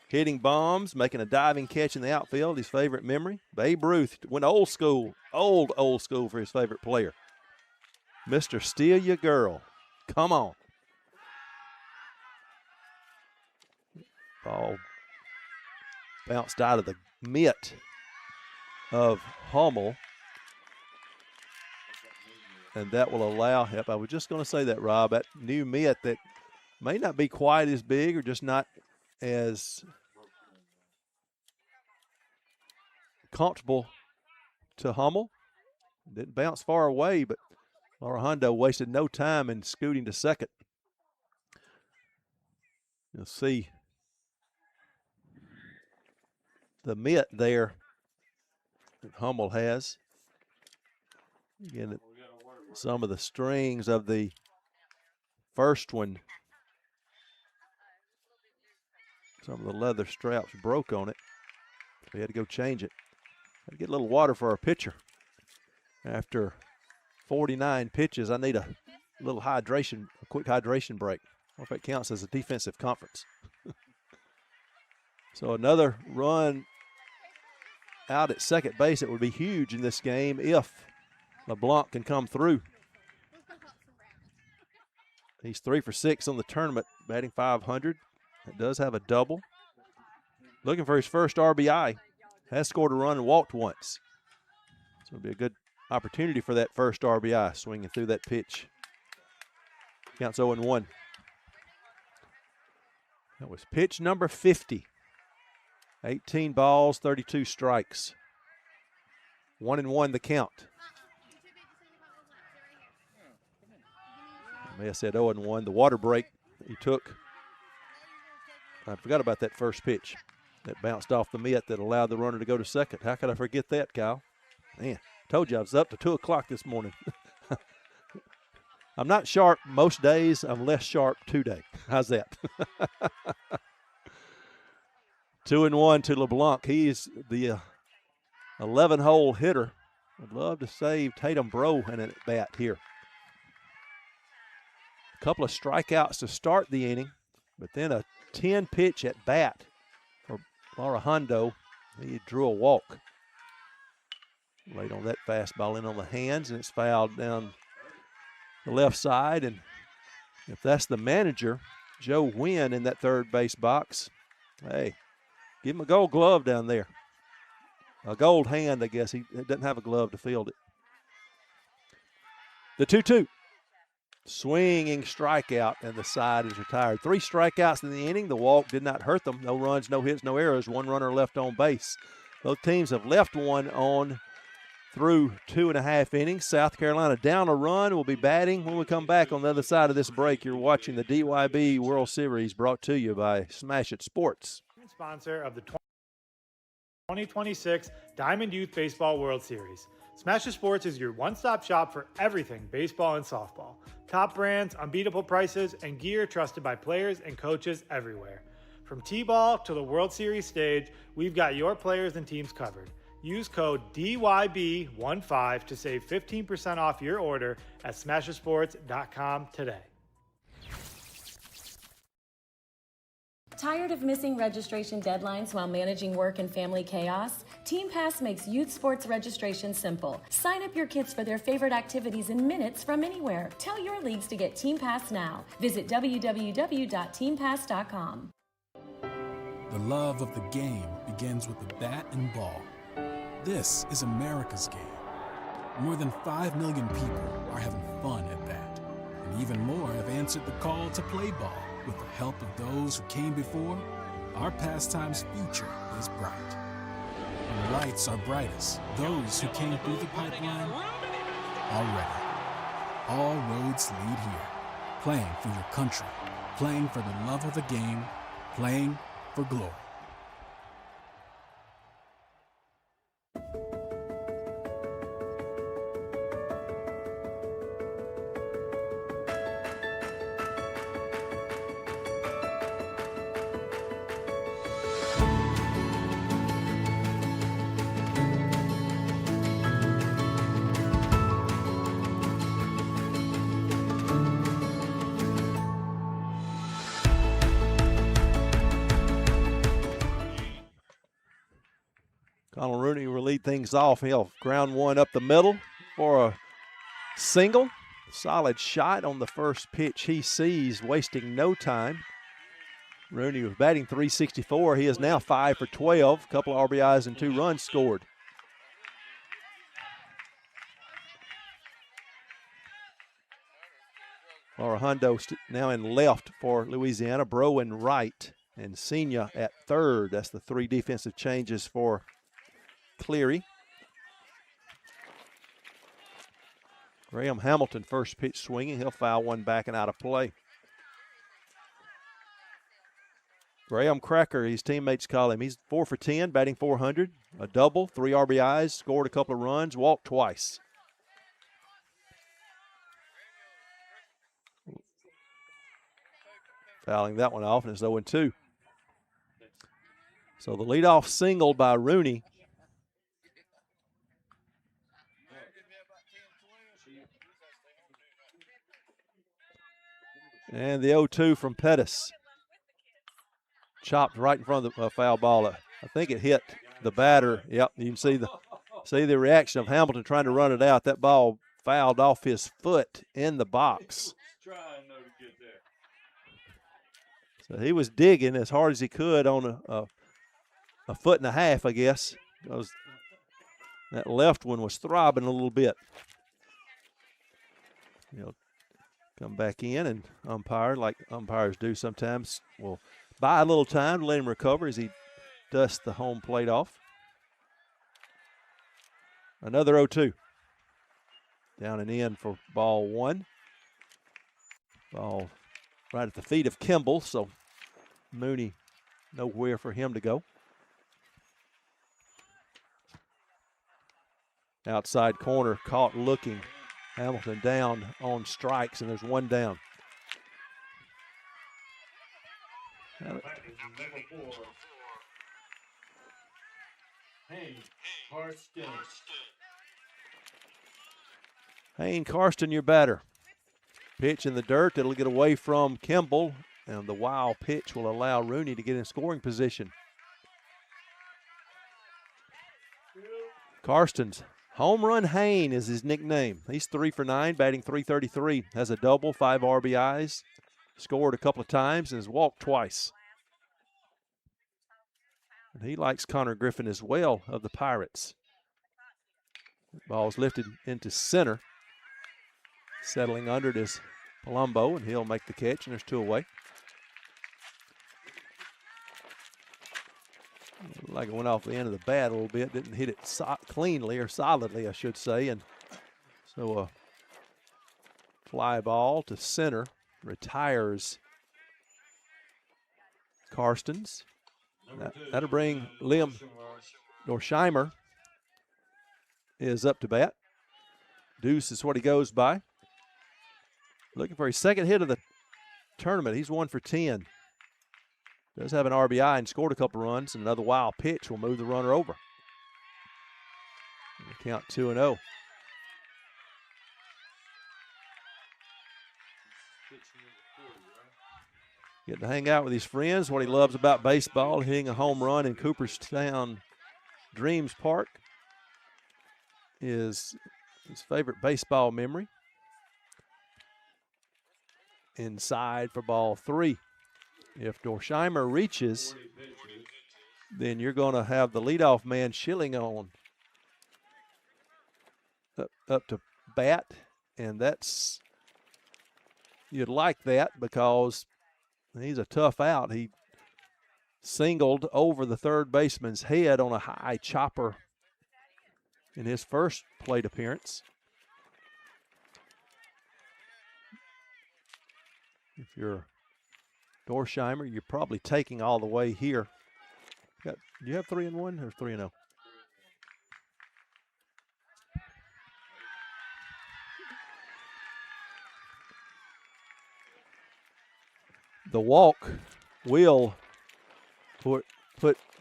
Hitting bombs, making a diving catch in the outfield, his favorite memory. Babe Ruth went old school for his favorite player. Mr. Steal Your Girl. Come on. Ball bounced out of the mitt of Hummel. And that will allow, I was just going to say that, Rob, that new mitt that may not be quite as big or just not as comfortable to Hummel. Didn't bounce far away, but Laura Hondo wasted no time in scooting to second. You'll see the mitt there that Hummel has. Again, some of the strings of the first one, some of the leather straps broke on it. We had to go change it. Had to get a little water for our pitcher. After 49 pitches, I need a little hydration, a quick hydration break. I don't know if it counts as a defensive conference. So another run out at second base. It would be huge in this game if LeBlanc can come through. He's 3 for 6 on the tournament, batting .500. It does have a double. Looking for his first RBI. Has scored a run and walked once. So it'll be a good opportunity for that first RBI, swinging through that pitch. Counts 0-1. That was pitch number 50. 18 balls, 32 strikes. 1-1 the count. I may have said 0-1. The water break he took. I forgot about that first pitch that bounced off the mitt that allowed the runner to go to second. How could I forget that, Kyle? Man, told you I was up to 2 o'clock this morning. I'm not sharp most days. I'm less sharp today. How's that? 2-1 to LeBlanc. He's the 11-hole hitter. I'd love to save Tatum Bro in an at-bat here. A couple of strikeouts to start the inning, but then a 10-pitch at-bat for Laura Hondo. He drew a walk. Laid on that fastball in on the hands, and it's fouled down the left side. And if that's the manager, Joe Wynn, in that third base box, hey, give him a gold glove down there. A gold hand, I guess. He doesn't have a glove to field it. The 2-2. Swinging strikeout, and the side is retired. 3 strikeouts in the inning. The walk did not hurt them. No runs, no hits, no errors. 1 runner left on base. Both teams have left one on through 2.5 innings. South Carolina down a run. We'll be batting when we come back on the other side of this break. You're watching the DYB World Series, brought to you by Smash It Sports. Sponsor of the 2026 Diamond Youth Baseball World Series. Smash It Sports is your one-stop shop for everything baseball and softball. Top brands, unbeatable prices, and gear trusted by players and coaches everywhere. From T-ball to the World Series stage, we've got your players and teams covered. Use code DYB15 to save 15% off your order at SmashItSports.com today. Tired of missing registration deadlines while managing work and family chaos? Team Pass makes youth sports registration simple. Sign up your kids for their favorite activities in minutes from anywhere. Tell your leagues to get Team Pass now. Visit www.teampass.com. The love of the game begins with the bat and ball. This is America's game. More than 5 million people are having fun at bat, and even more have answered the call to play ball. With the help of those who came before, our pastime's future is bright. When the lights are brightest, those who came through the pipeline are ready. All roads lead here. Playing for your country, playing for the love of the game, playing for glory. Connell Rooney will lead things off. He'll ground one up the middle for a single. Solid shot on the first pitch he sees, wasting no time. Rooney was batting .364. He is now 5 for 12. A couple of RBIs and 2 runs scored. Hondo now in left for Louisiana. Bro in right and Senior at third. That's the 3 defensive changes for Cleary. Graham Hamilton first pitch swinging. He'll foul one back and out of play. Graham Cracker, his teammates call him. He's 4 for 10, batting .400. A double, 3 RBIs, scored a couple of runs, walked twice. Fouling that one off, and it's 0-2. So the leadoff single by Rooney. And the 0-2 from Pettis. Chopped right in front of the foul ball. I think it hit the batter. Yep, you can see the reaction of Hamilton trying to run it out. That ball fouled off his foot in the box. So he was digging as hard as he could on a foot and a half, I guess, because that left one was throbbing a little bit. He'll come back in and umpire, like umpires do sometimes, will buy a little time to let him recover as he dusts the home plate off. Another 0-2. Down and in for ball 1. Ball right at the feet of Kimball, so Mooney nowhere for him to go. Outside corner, caught looking. Hamilton down on strikes, and there's one down. Hayne Karsten, your batter. Pitch in the dirt. It'll get away from Kimball, and the wild pitch will allow Rooney to get in scoring position. Karsten's Home Run Hayne is his nickname. He's 3 for 9, batting .333. Has a double, 5 RBIs. Scored a couple of times and has walked twice. And he likes Connor Griffin as well of the Pirates. Ball's lifted into center. Settling under it is Palumbo, and he'll make the catch, and there's 2 away. Like it went off the end of the bat a little bit. Didn't hit it cleanly, or solidly, I should say. And so a fly ball to center retires Karstens. That'll bring Liam Dorsheimer is up to bat. Deuce is what he goes by. Looking for his second hit of the tournament. He's 1 for 10. Does have an RBI and scored a couple runs, and another wild pitch will move the runner over. And count 2-0. Getting to hang out with his friends. What he loves about baseball, hitting a home run in Cooperstown Dreams Park is his favorite baseball memory. Inside for ball 3. If Dorsheimer reaches, then you're going to have the leadoff man Schilling on up to bat, and that's, you'd like that because he's a tough out. He singled over the third baseman's head on a high chopper in his first plate appearance. If you're Dorsheimer, you're probably taking all the way here. Do you have 3-1 or 3-0? The walk will put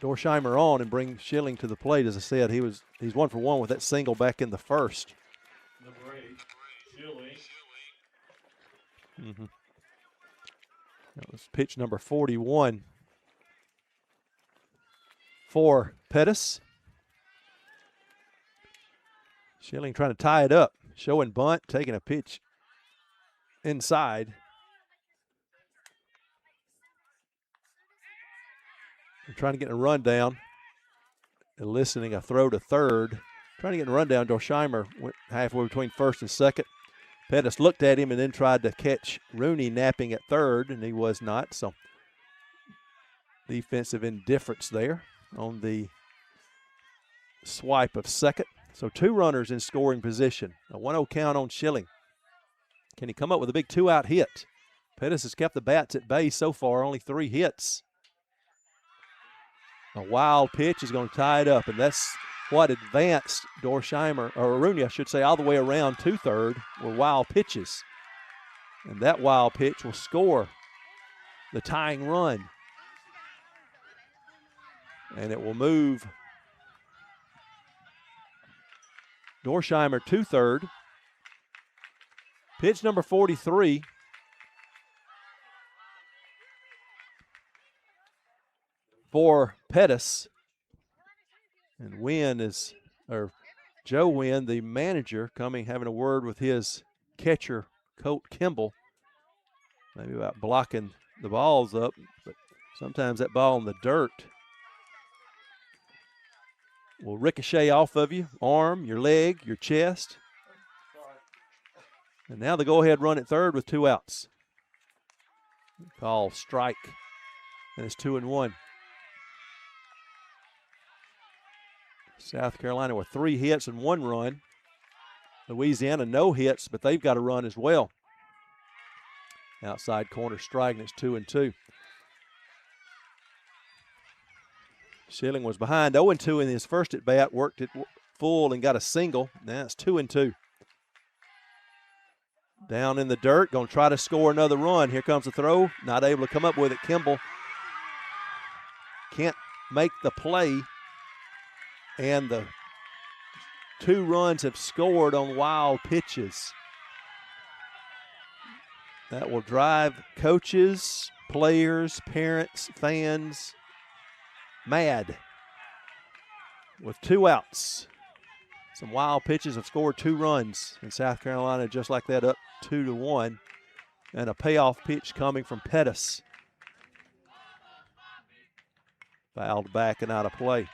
Dorsheimer on and bring Schilling to the plate. As I said, he's 1 for 1 with that single back in the first. Number 8, Schilling. Mm-hmm. That was pitch number 41 for Pettis. Schilling trying to tie it up, showing bunt, taking a pitch inside. I'm trying to get a run down. Eliciting a throw to third. Trying to get a run down. Dorsheimer went halfway between first and second. Pettis looked at him and then tried to catch Rooney napping at third, and he was not. So defensive indifference there on the swipe of second. So 2 runners in scoring position. A 1-0 count on Schilling. Can he come up with a big 2-out hit? Pettis has kept the bats at bay so far, only 3 hits. A wild pitch is going to tie it up, and that's what advanced Dorsheimer, or Rooney, I should say, all the way around to third were wild pitches. And that wild pitch will score the tying run. And it will move Dorsheimer to third. Pitch number 43. For Pettis. And Joe Wynn, the manager, having a word with his catcher, Colt Kimball. Maybe about blocking the balls up, but sometimes that ball in the dirt will ricochet off of you, arm, your leg, your chest. And now the go-ahead run at third with 2 outs. Call strike, and it's 2-1. South Carolina with 3 hits and 1 run. Louisiana no hits, but they've got a run as well. Outside corner strike, and it's 2-2. Schilling was behind 0-2 in his first at bat, worked it full and got a single. Now it's 2-2. Down in the dirt, going to try to score another run. Here comes the throw, not able to come up with it. Kimball can't make the play. And the 2 runs have scored on wild pitches. That will drive coaches, players, parents, fans mad. With 2 outs. Some wild pitches have scored 2 runs in South Carolina, just like that, up 2-1. And a payoff pitch coming from Pettis. Fouled back and out of play.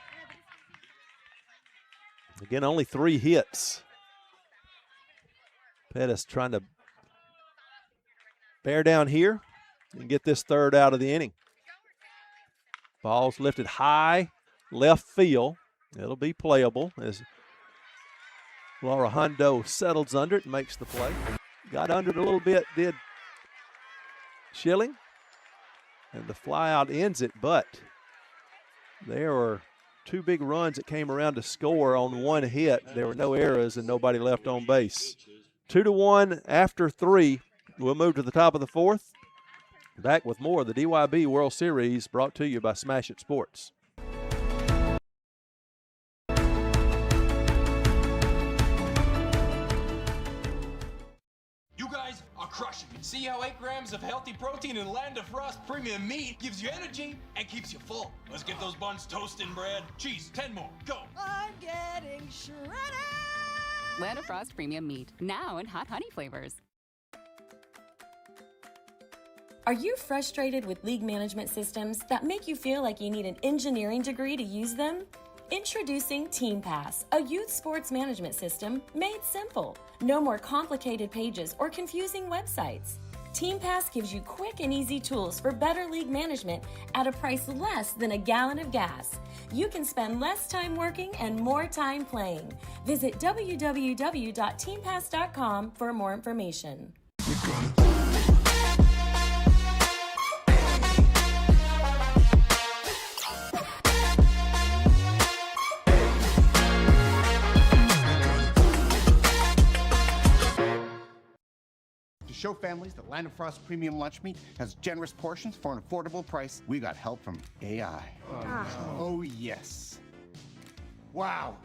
Again, only 3 hits. Pettis trying to bear down here and get this third out of the inning. Ball's lifted high, left field. It'll be playable as Laura Hondo settles under it and makes the play. Got under it a little bit, did Schilling. And the fly out ends it, but there were 2 big runs that came around to score on 1 hit. There were no errors and nobody left on base. 2-1 after 3. We'll move to the top of the 4th. Back with more of the DYB World Series brought to you by Smash It Sports. You guys are crushing it. See how 8 grams of healthy protein in Land of Frost premium meat gives you energy and keeps you full. Let's get those buns toasting, bread. Cheese, 10 more, go. I'm getting shredded. Land of Frost premium meat, now in hot honey flavors. Are you frustrated with league management systems that make you feel like you need an engineering degree to use them? Introducing TeamPass, a youth sports management system made simple. No more complicated pages or confusing websites. TeamPass gives you quick and easy tools for better league management at a price less than a gallon of gas. You can spend less time working and more time playing. Visit www.teampass.com for more information. Show families that Land of Frost Premium Lunch Meat has generous portions for an affordable price. We got help from AI. Oh, yes. Wow.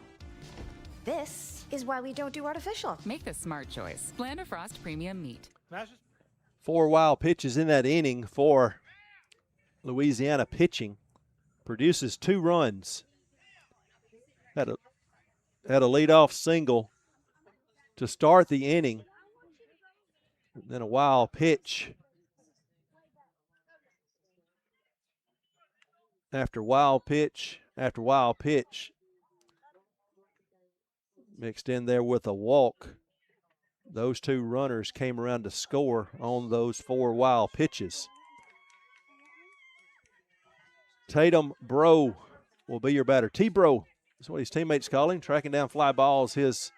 This is why we don't do artificial. Make the smart choice. Land of Frost premium meat. 4 wild pitches in that inning for Louisiana pitching. Produces 2 runs. Had a leadoff single to start the inning. Then a wild pitch. After wild pitch, after wild pitch. Mixed in there with a walk. Those two runners came around to score on those 4 wild pitches. Tatum Bro will be your batter. T-Bro is what his teammates call him, tracking down fly balls. His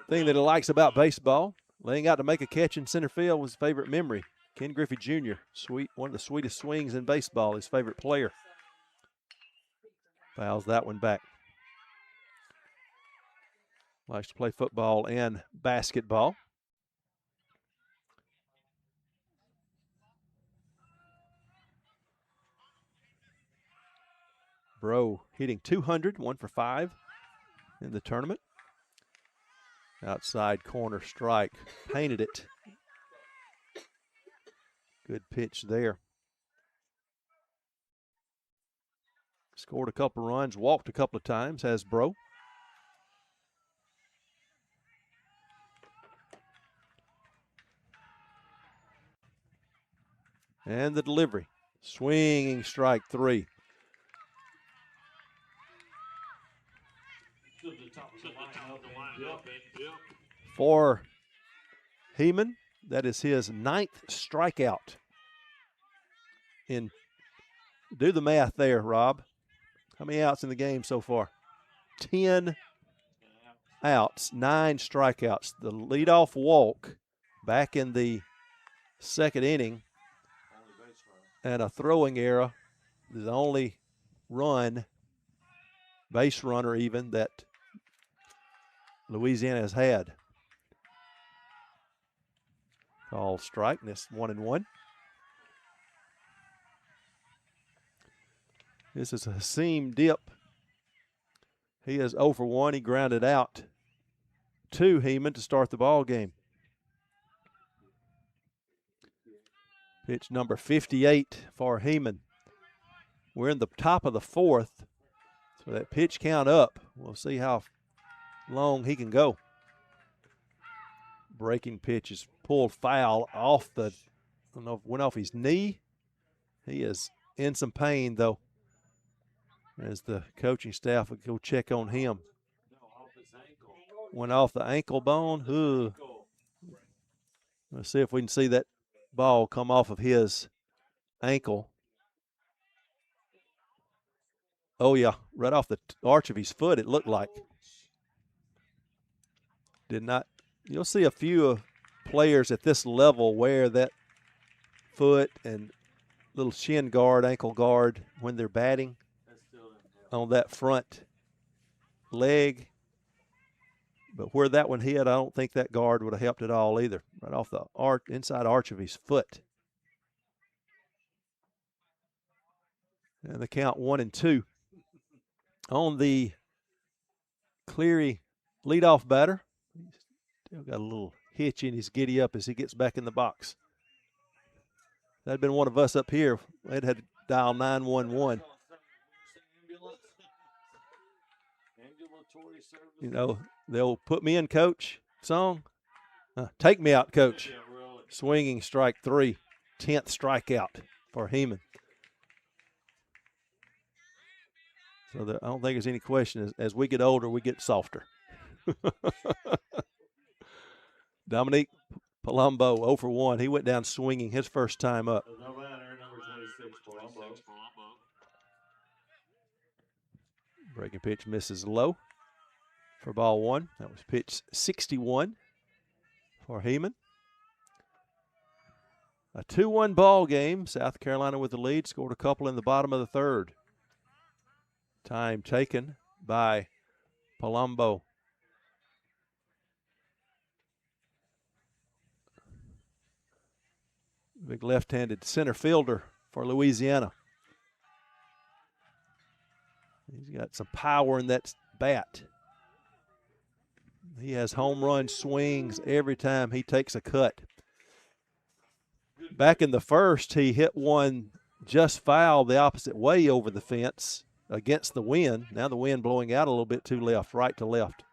thing that he likes about baseball. Laying out to make a catch in center field was his favorite memory. Ken Griffey Jr., one of the sweetest swings in baseball, his favorite player. Fouls that one back. Likes to play football and basketball. Bro hitting 200, 1 for 5 in the tournament. Outside corner strike, painted it. Good pitch there. Scored a couple runs, walked a couple of times, has Bro. And the delivery, swinging strike 3. For Heeman, that is his 9th strikeout. Do the math there, Rob. How many outs in the game so far? 10 outs, 9 strikeouts. The leadoff walk back in the 2nd inning and a throwing error. The only run, base runner even, that Louisiana has had. Called strike, and it's 1-1. This is a seam dip. He is 0 for 1. He grounded out to Heeman to start the ball game. Pitch number 58 for Heeman. We're in the top of the 4th, so that pitch count up. We'll see how long he can go. Breaking pitch is pulled foul off the, I don't know if it went off his knee. He is in some pain, though, as the coaching staff would go check on him. Went off the ankle bone. Ugh. Let's see if we can see that ball come off of his ankle. Oh, yeah, right off the arch of his foot, it looked like. Did not. You'll see a few players at this level wear that foot and little shin guard, ankle guard when they're batting on that front leg. But where that one hit, I don't think that guard would have helped at all either. Right off the arch, inside arch of his foot. And the count 1-2 on the Cleary leadoff batter. Still got a little hitch in his giddy up as he gets back in the box. That'd been one of us up here. They'd had to dial 911. You know, they'll put me in, coach song. Take me out, coach. Swinging strike 3, 10th strikeout for Heeman. So I don't think there's any question. As we get older, we get softer. Dominique Palumbo, 0 for 1. He went down swinging his first time up. Breaking pitch misses low for ball 1. That was pitch 61 for Heeman. A 2-1 ball game. South Carolina with the lead. Scored a couple in the bottom of the 3rd. Time taken by Palumbo. Big left-handed center fielder for Louisiana. He's got some power in that bat. He has home run swings every time he takes a cut. Back in the 1st, he hit one just foul the opposite way over the fence against the wind. Now the wind blowing out a little bit to left, right to left.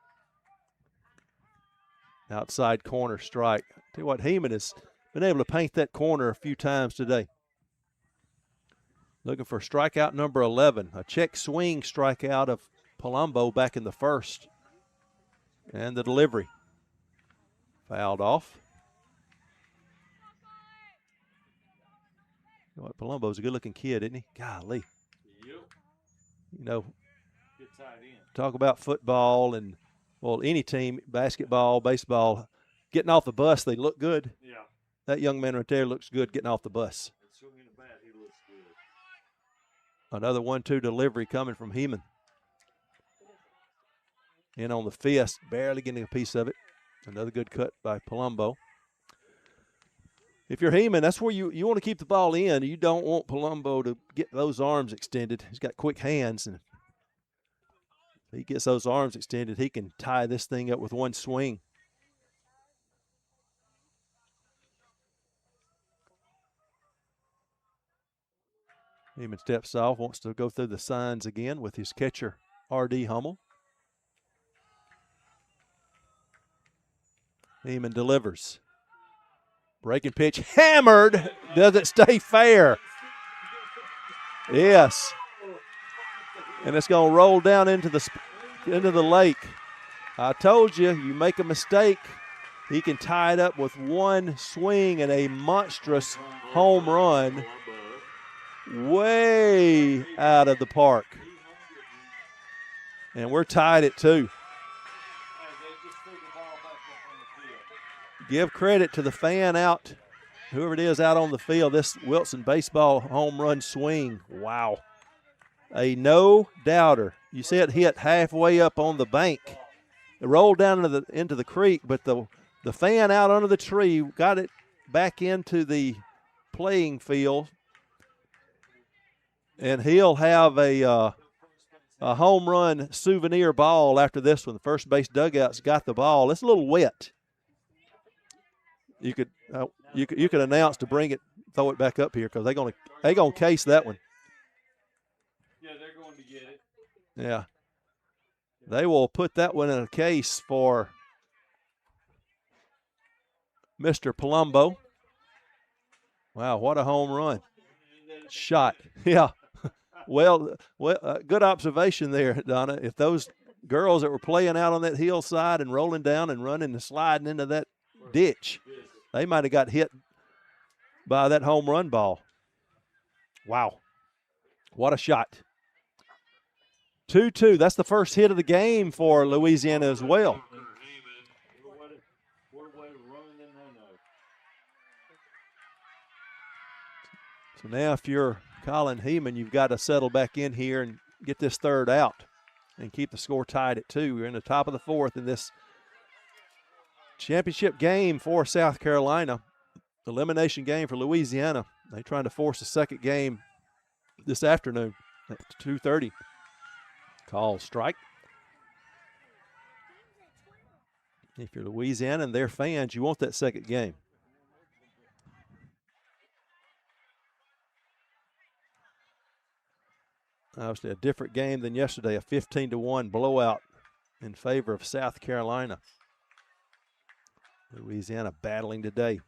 Outside corner strike. Tell you what, Heeman has been able to paint that corner a few times today. Looking for strikeout number 11. A check swing strikeout of Palumbo back in the first. And the delivery. Fouled off. You know what, Palumbo's a good-looking kid, isn't he? Golly. Yep. You know, Good tight end. talk about football and, well, any team, basketball, baseball, getting off the bus, they look good. Yeah. That young man right there looks good getting off the bus. Swinging the bat, he looks good. Another 1-2 delivery coming from Heeman. In on the fist, barely getting a piece of it. Another good cut by Palumbo. If you're Heeman, that's where you want to keep the ball in. You don't want Palumbo to get those arms extended. He's got quick hands, and if he gets those arms extended, he can tie this thing up with one swing. Heeman steps off, wants to go through the signs again with his catcher, R.D. Hummel. Heeman delivers. Breaking pitch, hammered, doesn't stay fair. Yes. And it's going to roll down into the lake. I told you, you make a mistake, he can tie it up with one swing and a monstrous home run way out of the park. And we're tied at 2. Give credit to the fan out, whoever it is out on the field, this Wilson baseball home run swing. Wow. A no-doubter. You see it hit halfway up on the bank. It rolled down into the creek, but the fan out under the tree got it back into the playing field. And he'll have a home run souvenir ball after this one. The first base dugout's got the ball. It's a little wet. You could announce to bring it, throw it back up here because they're gonna case that one. Yeah, they're going to get it. Yeah, they will put that one in a case for Mr. Palumbo. Wow, what a home run! Shot, yeah. Well, good observation there, Donna. If those girls that were playing out on that hillside and rolling down and running and sliding into that ditch, they might have got hit by that home run ball. Wow. What a shot. 2-2. That's the first hit of the game for Louisiana as well. So now if you're Colin Heeman, you've got to settle back in here and get this third out and keep the score tied at 2. We're in the top of the 4th in this championship game for South Carolina. Elimination game for Louisiana. They're trying to force a second game this afternoon at 2:30. Call strike. If you're Louisiana and their fans, you want that second game. Obviously a different game than yesterday, a 15-1 blowout in favor of South Carolina. Louisiana battling today.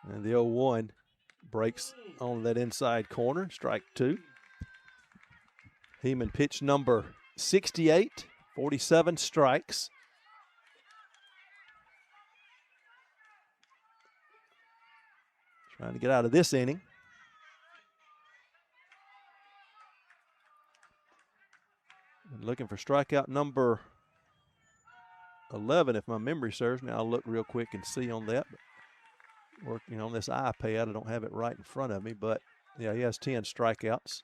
And the 0-1 breaks on that inside corner, strike 2. Heeman pitch number 68, 47 strikes. Trying to get out of this inning. And looking for strikeout number 11, if my memory serves me. I'll look real quick and see on that. But working on this iPad, I don't have it right in front of me, but yeah, he has 10 strikeouts.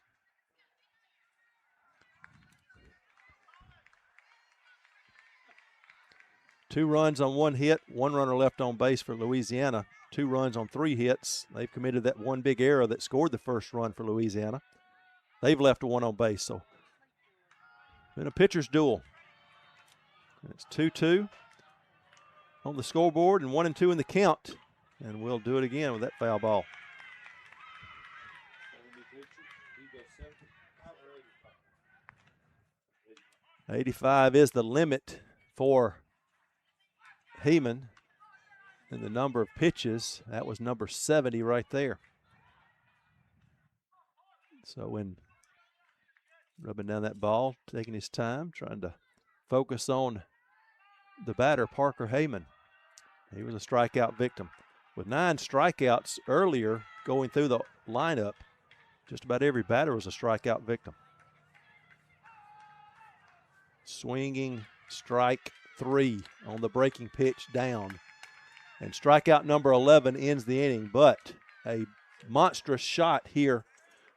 Two runs on one hit, one runner left on base for Louisiana. 2 runs on 3 hits. They've committed that one big error that scored the first run for Louisiana. They've left 1 on base, so been a pitcher's duel. It's 2-2 on the scoreboard and 1-2 in the count. And we'll do it again with that foul ball. 85 is the limit for Heeman. And the number of pitches, that was number 70 right there. So when rubbing down that ball, taking his time, trying to focus on the batter, Parker Heyman. He was a strikeout victim. With 9 strikeouts earlier going through the lineup, just about every batter was a strikeout victim. Swinging strike 3 on the breaking pitch down. And strikeout number 11 ends the inning, but a monstrous shot here.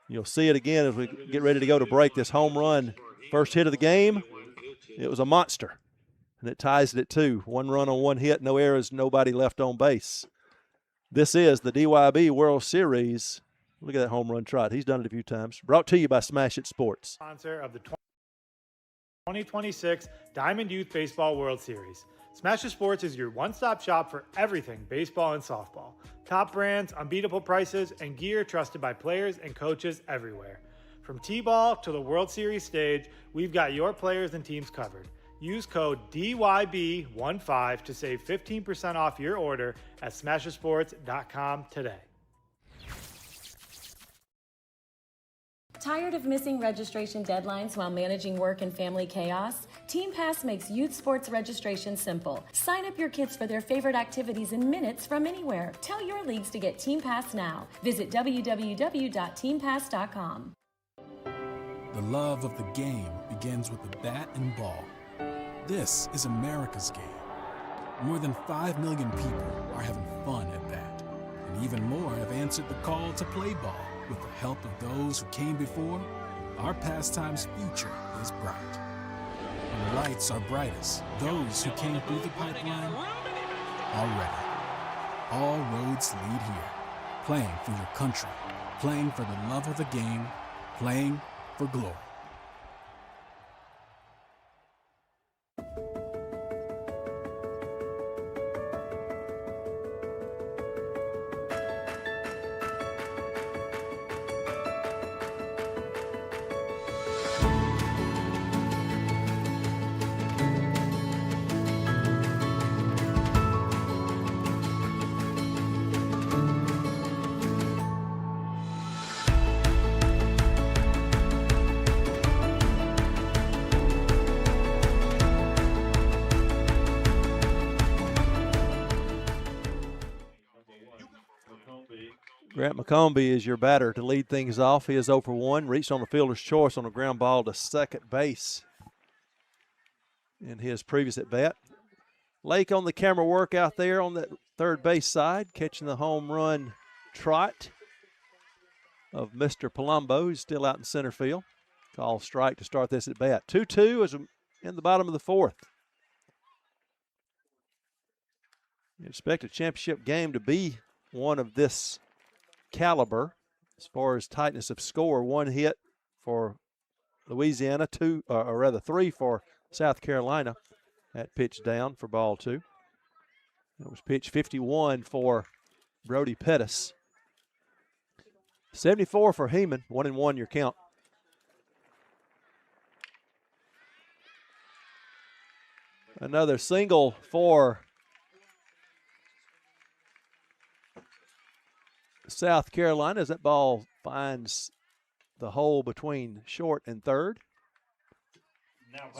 You'll see it again as we get ready to go to break. This home run, first hit of the game, it was a monster. And it ties it at 2. 1 run on 1 hit, no errors, nobody left on base. This is the DYB World Series. Look at that home run trot. He's done it a few times. Brought to you by Smash It Sports. Sponsor of the 2026 Diamond Youth Baseball World Series. Smash It Sports is your one-stop shop for everything baseball and softball. Top brands, unbeatable prices, and gear trusted by players and coaches everywhere. From T-ball to the World Series stage, we've got your players and teams covered. Use code DYB15 to save 15% off your order at smashersports.com today. Tired of missing registration deadlines while managing work and family chaos? Team Pass makes youth sports registration simple. Sign up your kids for their favorite activities in minutes from anywhere. Tell your leagues to get Team Pass now. Visit www.teampass.com. The love of the game begins with the bat and ball. This is America's game. More than 5 million people are having fun at bat, and even more have answered the call to play ball. With the help of those who came before, our pastime's future is bright. When the lights are brightest, those who came through the pipeline are ready. All roads lead here. Playing for your country, playing for the love of the game, playing for glory. Grant McCombie is your batter to lead things off. He is 0 for 1. Reached on the fielder's choice on a ground ball to second base in his previous at bat. Lake on the camera work out there on that third base side, catching the home run trot of Mr. Palumbo, who's still out in center field. Call strike to start this at bat. 2-2 is in the bottom of the 4th. You expect a championship game to be one of this caliber as far as tightness of score. 1 hit for Louisiana, 3 for South Carolina. That pitch down for ball 2. That was pitch 51 for Brody Pettis. 74 for Heeman, 1-1 your count. Another single for South Carolina as that ball finds the hole between short and third.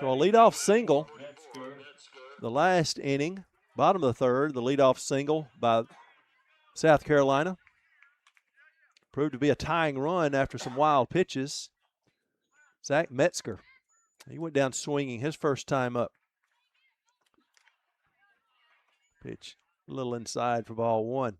So a leadoff single, the last inning, bottom of the 3rd, the leadoff single by South Carolina. Proved to be a tying run after some wild pitches. Zach Metzger, he went down swinging his first time up. Pitch a little inside for ball 1.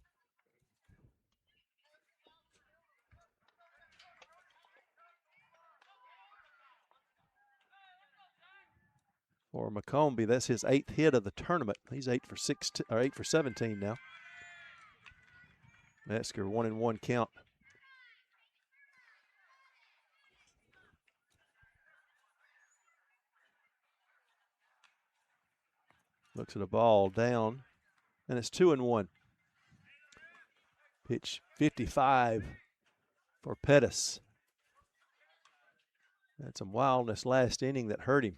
For McCombie, that's his 8th hit of the tournament. He's 8 for 17 now. Metzger 1-1 count. Looks at a ball down, and it's 2-1. Pitch 55 for Pettis. Had some wildness last inning that hurt him.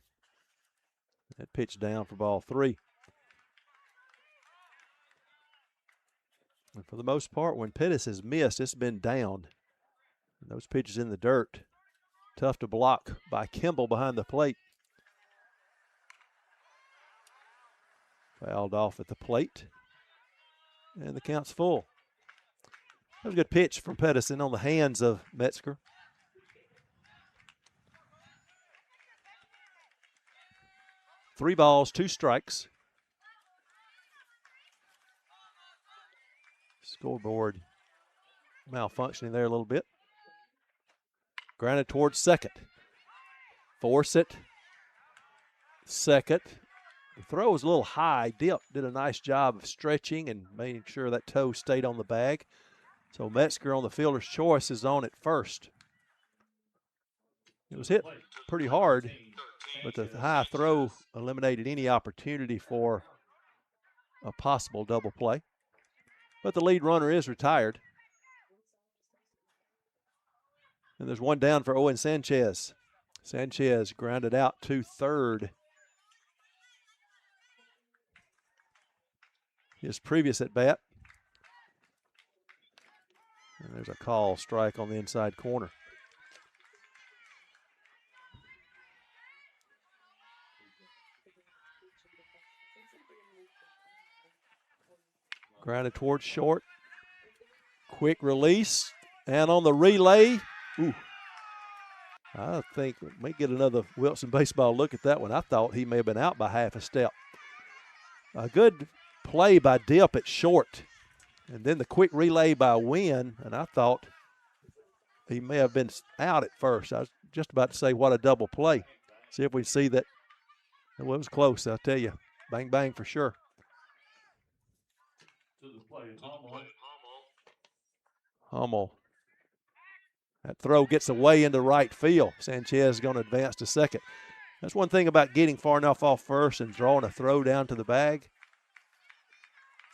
That pitch down for ball 3. And for the most part, when Pettis has missed, it's been down. And those pitches in the dirt, tough to block by Kimball behind the plate. Fouled off at the plate. And the count's full. That was a good pitch from Pedersen on the hands of Metzger. Three balls, 2 strikes. Scoreboard malfunctioning there a little bit. Grounded towards second. Force it. Second. The throw was a little high. Dip did a nice job of stretching and making sure that toe stayed on the bag. So Metzger on the fielder's choice is on at first. It was hit pretty hard, but the high throw eliminated any opportunity for a possible double play. But the lead runner is retired. And there's one down for Owen Sanchez. Sanchez grounded out to third. His previous at bat. And there's a call, strike on the inside corner. Grounded towards short. Quick release. And on the relay, ooh. I think we may get another Wilson baseball look at that one. I thought he may have been out by half a step. A good play by Dip at short. And then the quick relay by Wynn, and I thought he may have been out at first. I was just about to say what a double play. See if we see that. Well, it was close, I'll tell you. Bang, bang for sure. Hummel. That throw gets away into right field. Sanchez is going to advance to second. That's one thing about getting far enough off first and drawing a throw down to the bag.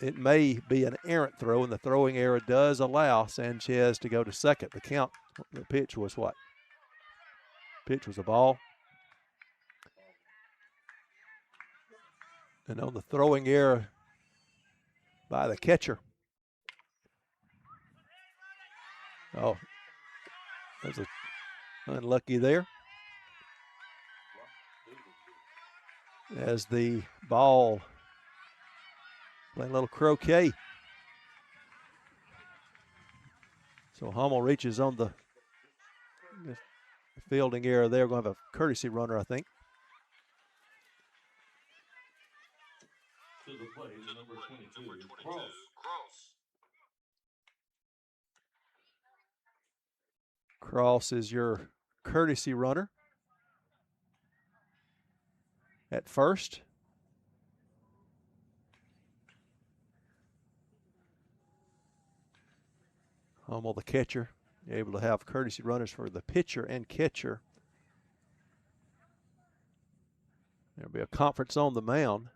It may be an errant throw, and the throwing error does allow Sanchez to go to second. The count, the pitch was what? Pitch was a ball. And on the throwing error by the catcher. Oh, that's unlucky there. As the ball playing a little croquet. So Hummel reaches on the fielding error there. Going to have a courtesy runner, I think. To the plate, number 22, Cross. Cross is your courtesy runner at first. Hummel, the catcher, able to have courtesy runners for the pitcher and catcher. There'll be a conference on the mound.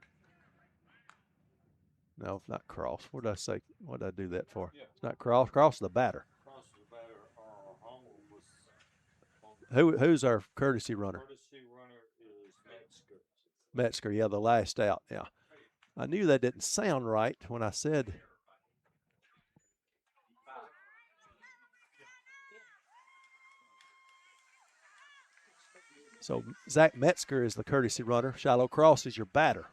No, not Cross. What did I say? What did I do that for? Yeah. It's not Cross. Cross is the batter. Cross is the batter. Hummel was Who's our courtesy runner? Courtesy runner is Metzger. Metzger, yeah, the last out, yeah. I knew that didn't sound right when I said. So Zach Metzger is the courtesy runner. Shiloh Cross is your batter.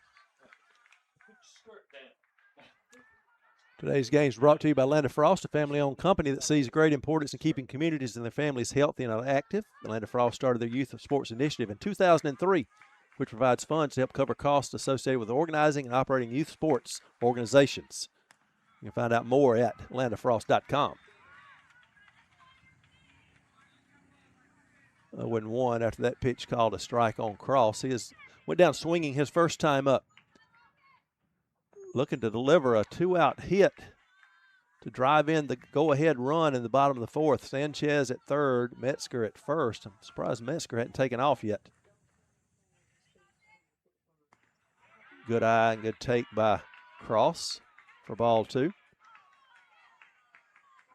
Today's game is brought to you by Land of Frost, a family-owned company that sees great importance in keeping communities and their families healthy and active. The Land of Frost started their Youth of Sports initiative in 2003, which provides funds to help cover costs associated with organizing and operating youth sports organizations. You can find out more at landofrost.com. 0-1 after that pitch called a strike on Cross. He went down swinging his first time up. Looking to deliver a 2-out hit to drive in the go-ahead run in the bottom of the fourth. Sanchez at third, Metzger at first. I'm surprised Metzger hadn't taken off yet. Good eye and good take by Cross for ball 2.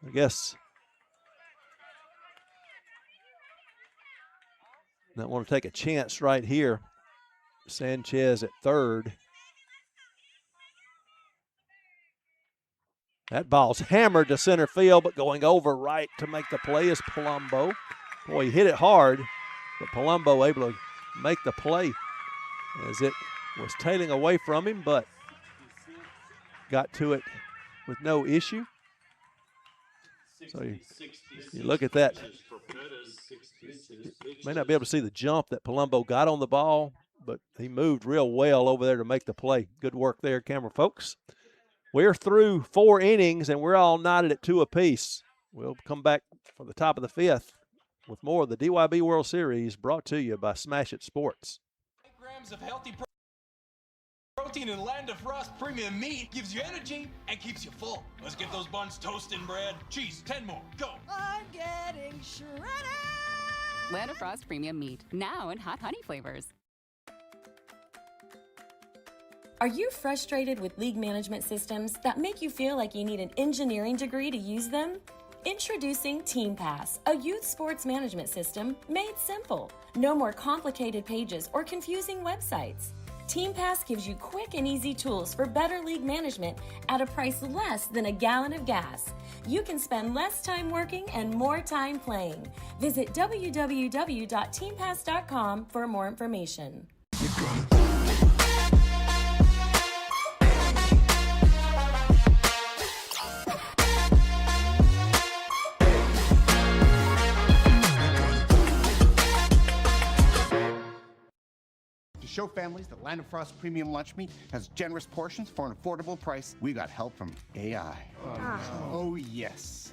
I guess not want to take a chance right here Sanchez at third. That ball's hammered to center field, but going over right to make the play is Palumbo. Boy, he hit it hard, but Palumbo able to make the play as it was tailing away from him, but got to it with no issue. So you look at that. You may not be able to see the jump that Palumbo got on the ball, but he moved real well over there to make the play. Good work there, camera folks. We're through 4 innings, and we're all knotted at 2 apiece. We'll come back for the top of the 5th with more of the DYB World Series brought to you by Smash It Sports. 8 grams of healthy protein in Land of Frost premium meat gives you energy and keeps you full. Let's get those buns toasting, bread. Cheese, 10 more. Go. I'm getting shredded. Land of Frost premium meat, now in hot honey flavors. Are you frustrated with league management systems that make you feel like you need an engineering degree to use them? Introducing Team Pass, a youth sports management system made simple. No more complicated pages or confusing websites. Team Pass gives you quick and easy tools for better league management at a price less than a gallon of gas. You can spend less time working and more time playing. Visit www.teampass.com for more information. Show families that Land of Frost premium lunch meat has generous portions for an affordable price. We got help from AI. Oh, yes.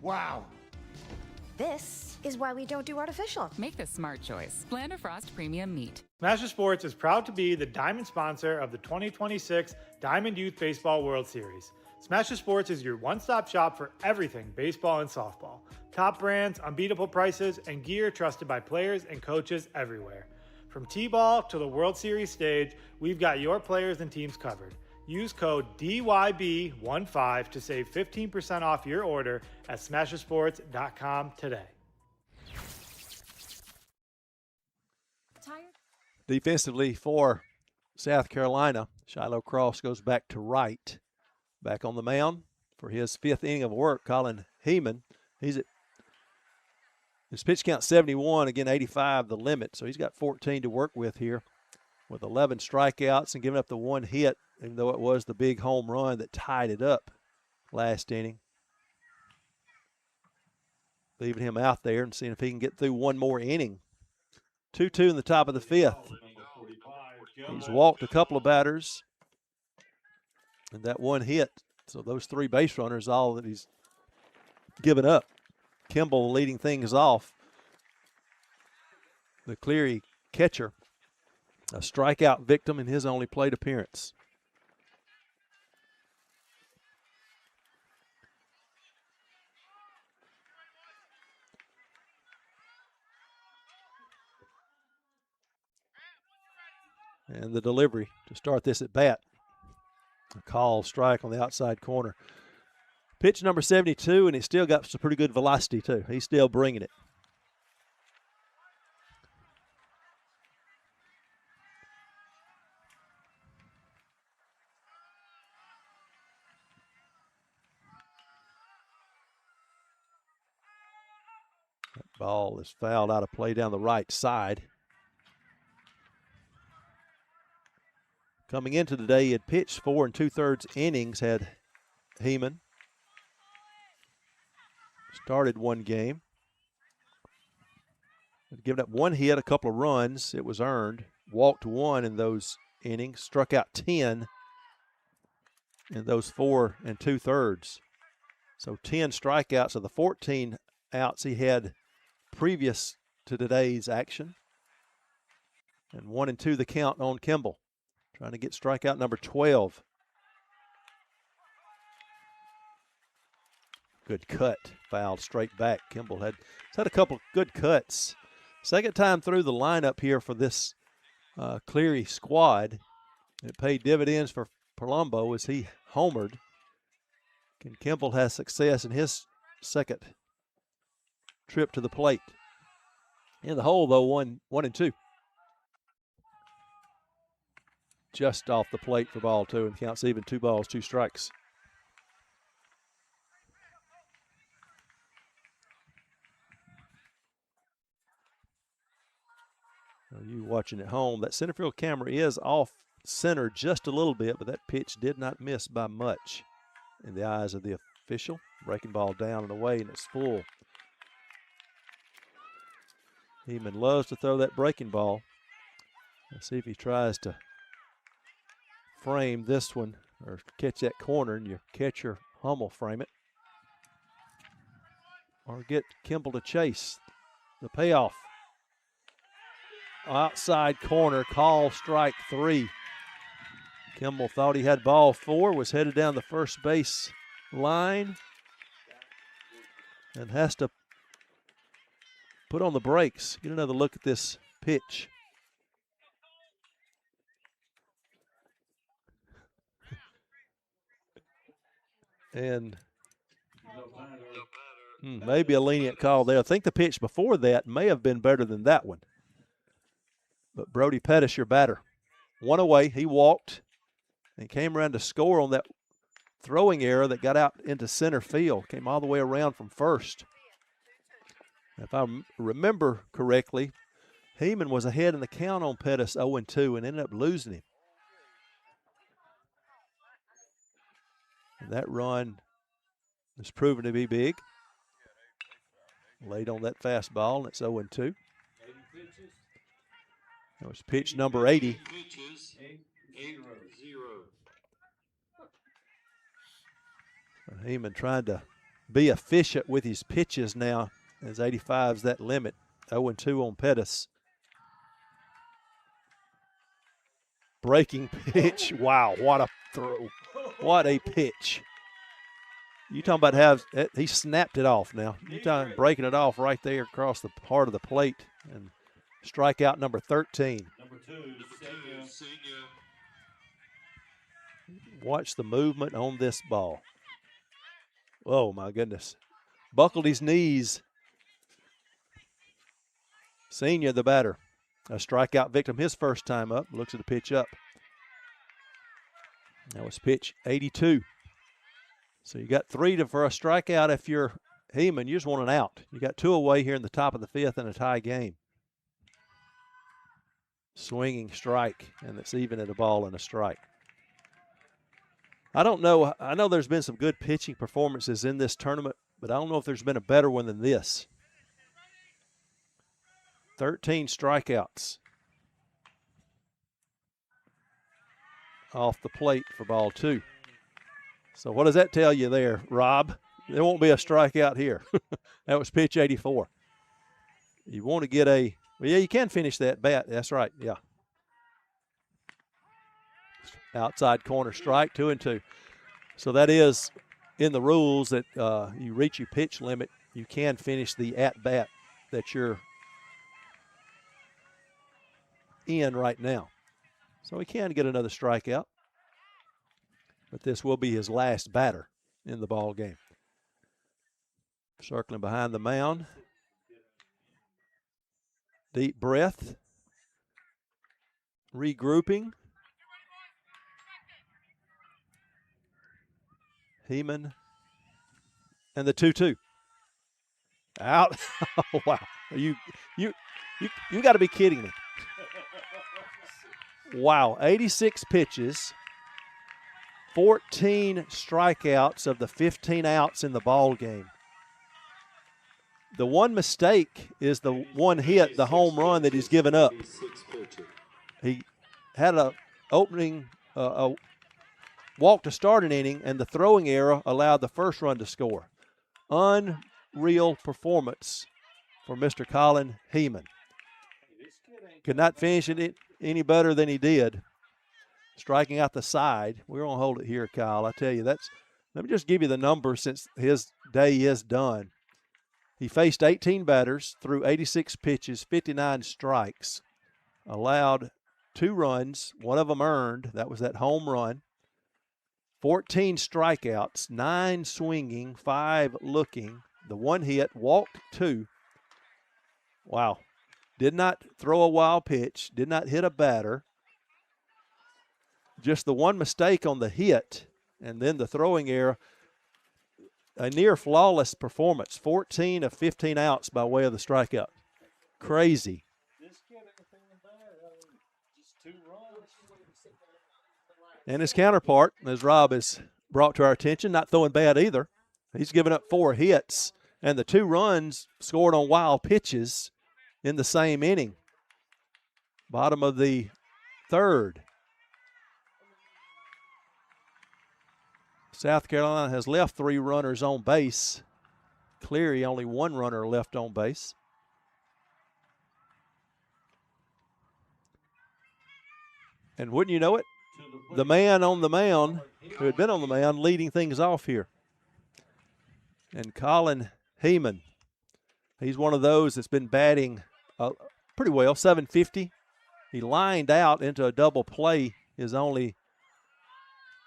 Wow. This is why we don't do artificial. Make the smart choice. Land of Frost premium meat. Smash Sports is proud to be the diamond sponsor of the 2026 Diamond Youth Baseball World Series. Smash Sports is your one-stop shop for everything baseball and softball. Top brands, unbeatable prices, and gear trusted by players and coaches everywhere. From T-ball to the World Series stage, we've got your players and teams covered. Use code DYB15 to save 15% off your order at smashersports.com today. Tired? Defensively for South Carolina, Shiloh Cross goes back to right. Back on the mound for his 5th inning of work, Colin Heeman. He's at his pitch count 71, again 85 the limit, so he's got 14 to work with here with 11 strikeouts and giving up the 1 hit, even though it was the big home run that tied it up last inning. Leaving him out there and seeing if he can get through one more inning. 2-2 in the top of the 5th. He's walked a couple of batters and that 1 hit, so those 3 base runners, all that he's given up. Kimball leading things off. The Cleary catcher, a strikeout victim in his only plate appearance. And the delivery to start this at bat. A call strike on the outside corner. Pitch number 72, and he's still got some pretty good velocity, too. He's still bringing it. That ball is fouled out of play down the right side. Coming into today, he had pitched 4 2/3 innings, had Heeman. Started 1 game. Had given up 1 hit, a couple of runs. It was earned. Walked 1 in those innings. Struck out 10 in those 4 2/3. So 10 strikeouts of the 14 outs he had previous to today's action. And 1-2 the count on Kimball. Trying to get strikeout number 12. Good cut, fouled straight back. Kimball has had a couple good cuts. Second time through the lineup here for this Cleary squad. It paid dividends for Palumbo as he homered. And Kimball has success in his second trip to the plate. In the hole, though, 1-2. just off the plate for ball 2, and counts even. 2 balls, 2 strikes. You watching at home, that center field camera is off center just a little bit, but that pitch did not miss by much in the eyes of the official. Breaking ball down and away, and it's full. Heeman loves to throw that breaking ball. Let's see if he tries to frame this one or catch that corner, and your catcher Hummel frame it. Or get Kimball to chase the payoff. Outside corner, call strike 3. Kimball thought he had ball 4, was headed down the first base line, and has to put on the brakes. Get another look at this pitch. And maybe a lenient call there. I think the pitch before that may have been better than that one. But Brody Pettis, your batter. 1 away, he walked and came around to score on that throwing error that got out into center field. Came all the way around from first. If I remember correctly, Heeman was ahead in the count on Pettis 0-2 and ended up losing him. And that run is proven to be big. Late on that fastball, and it's 0-2. That was pitch number 80. Pitches, 8-0. Heeman trying to be efficient with his pitches now, as 85's that limit. 0-2 on Pettis. Breaking pitch. Wow, what a throw. What a pitch. You talking about he snapped it off now. You talking breaking it off right there across the heart of the plate. And strikeout number 13. Number two, Senior. Watch the movement on this ball. Oh, my goodness. Buckled his knees. Senior, the batter. A strikeout victim his first time up. Looks at the pitch up. That was pitch 82. So you got 3 for a strikeout if you're Heeman. You just want an out. You got 2 away here in the top of the 5th in a tie game. Swinging strike, and it's even at a ball and a strike. I don't know. I know there's been some good pitching performances in this tournament, but I don't know if there's been a better one than this. 13 strikeouts off the plate for ball 2. So what does that tell you there, Rob? There won't be a strikeout here. That was pitch 84. You want to get well, yeah, you can finish that bat. That's right, yeah. Outside corner strike, 2-2. So that is in the rules that you reach your pitch limit, you can finish the at-bat that you're in right now. So he can get another strikeout. But this will be his last batter in the ball game. Circling behind the mound. Deep breath. Regrouping. Heeman. And the 2-2. Out. Oh, wow. You got to be kidding me. Wow. 86 pitches. 14 strikeouts of the 15 outs in the ball game. The one mistake is the one hit, the home run that he's given up. He had a opening, a walk to start an inning, and the throwing error allowed the first run to score. Unreal performance for Mr. Colin Heeman. Could not finish it any better than he did. Striking out the side. We're going to hold it here, Kyle. I tell you, let me just give you the numbers since his day is done. He faced 18 batters, threw 86 pitches, 59 strikes, allowed 2 runs, one of them earned. That was that home run. 14 strikeouts, 9 swinging, 5 looking. The one hit, walked 2. Wow. Did not throw a wild pitch, did not hit a batter. just the one mistake on the hit and then the throwing error, a near flawless performance, 14 of 15 outs by way of the strikeout. Crazy. And his counterpart, as Rob has brought to our attention, not throwing bad either. He's given up 4 hits and the 2 runs scored on wild pitches in the same inning. Bottom of the 3rd. South Carolina has left 3 runners on base. Cleary, only 1 runner left on base. And wouldn't you know it, the man on the mound, who had been on the mound, leading things off here. And Colin Heeman, he's one of those that's been batting pretty well, 750. He lined out into a double play, his only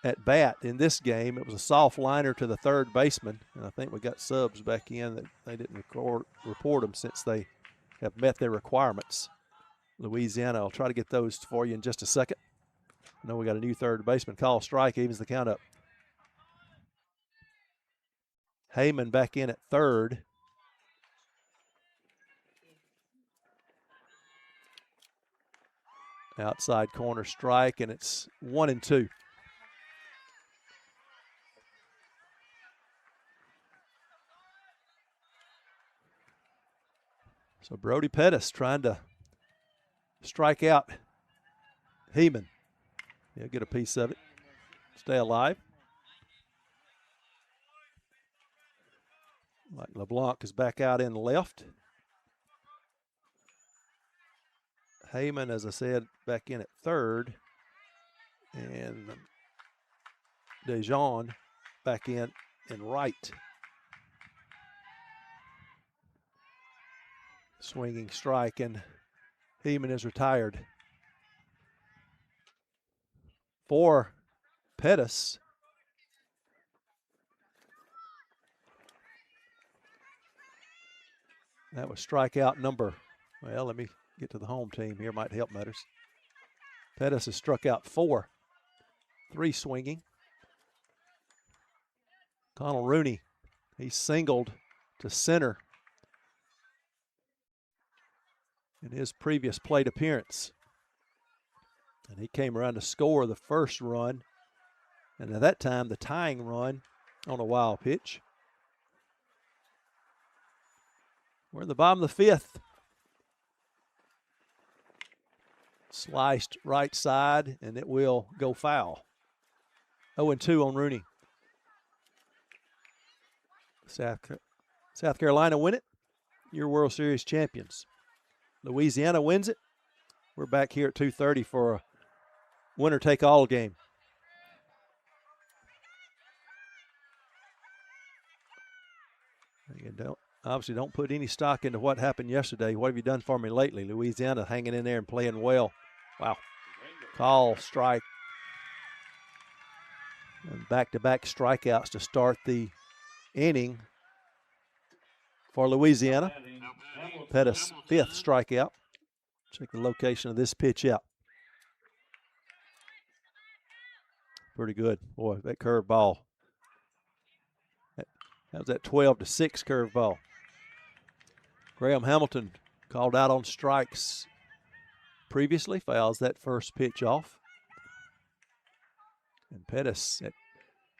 at bat in this game. It was a soft liner to the 3rd baseman, and I think we got subs back in that they didn't report them since they have met their requirements. Louisiana, I'll try to get those for you in just a second. I know we got a new 3rd baseman. Call strike, evens the count up. Heyman back in at 3rd. Outside corner strike, and it's 1-2. So Brody Pettis trying to strike out Heeman. He'll get a piece of it. Stay alive. Mike LeBlanc is back out in left. Heyman, as I said, back in at 3rd. And DeJean back in right. Swinging strike, and Heeman is retired. For Pettis, that was strikeout number, well, let me get to the home team here, might help matters. Pettis has struck out 4, 3 swinging. Connell Rooney, he singled to center in his previous plate appearance. And he came around to score the first run, and at that time the tying run on a wild pitch. We're in the bottom of the 5th. Sliced right side, and it will go foul. 0-2 on Rooney. South Carolina win it. You're World Series champions. Louisiana wins it. We're back here at 2:30 for a winner-take-all game. You obviously don't put any stock into what happened yesterday. What have you done for me lately? Louisiana hanging in there and playing well. Wow. Call, strike. And back-to-back strikeouts to start the inning for Louisiana. Pettis' 5th strikeout. Check the location of this pitch out. Pretty good. Boy, that curve ball. That was that 12-6 curve ball. Graham Hamilton called out on strikes previously, fouls that first pitch off. And Pettis at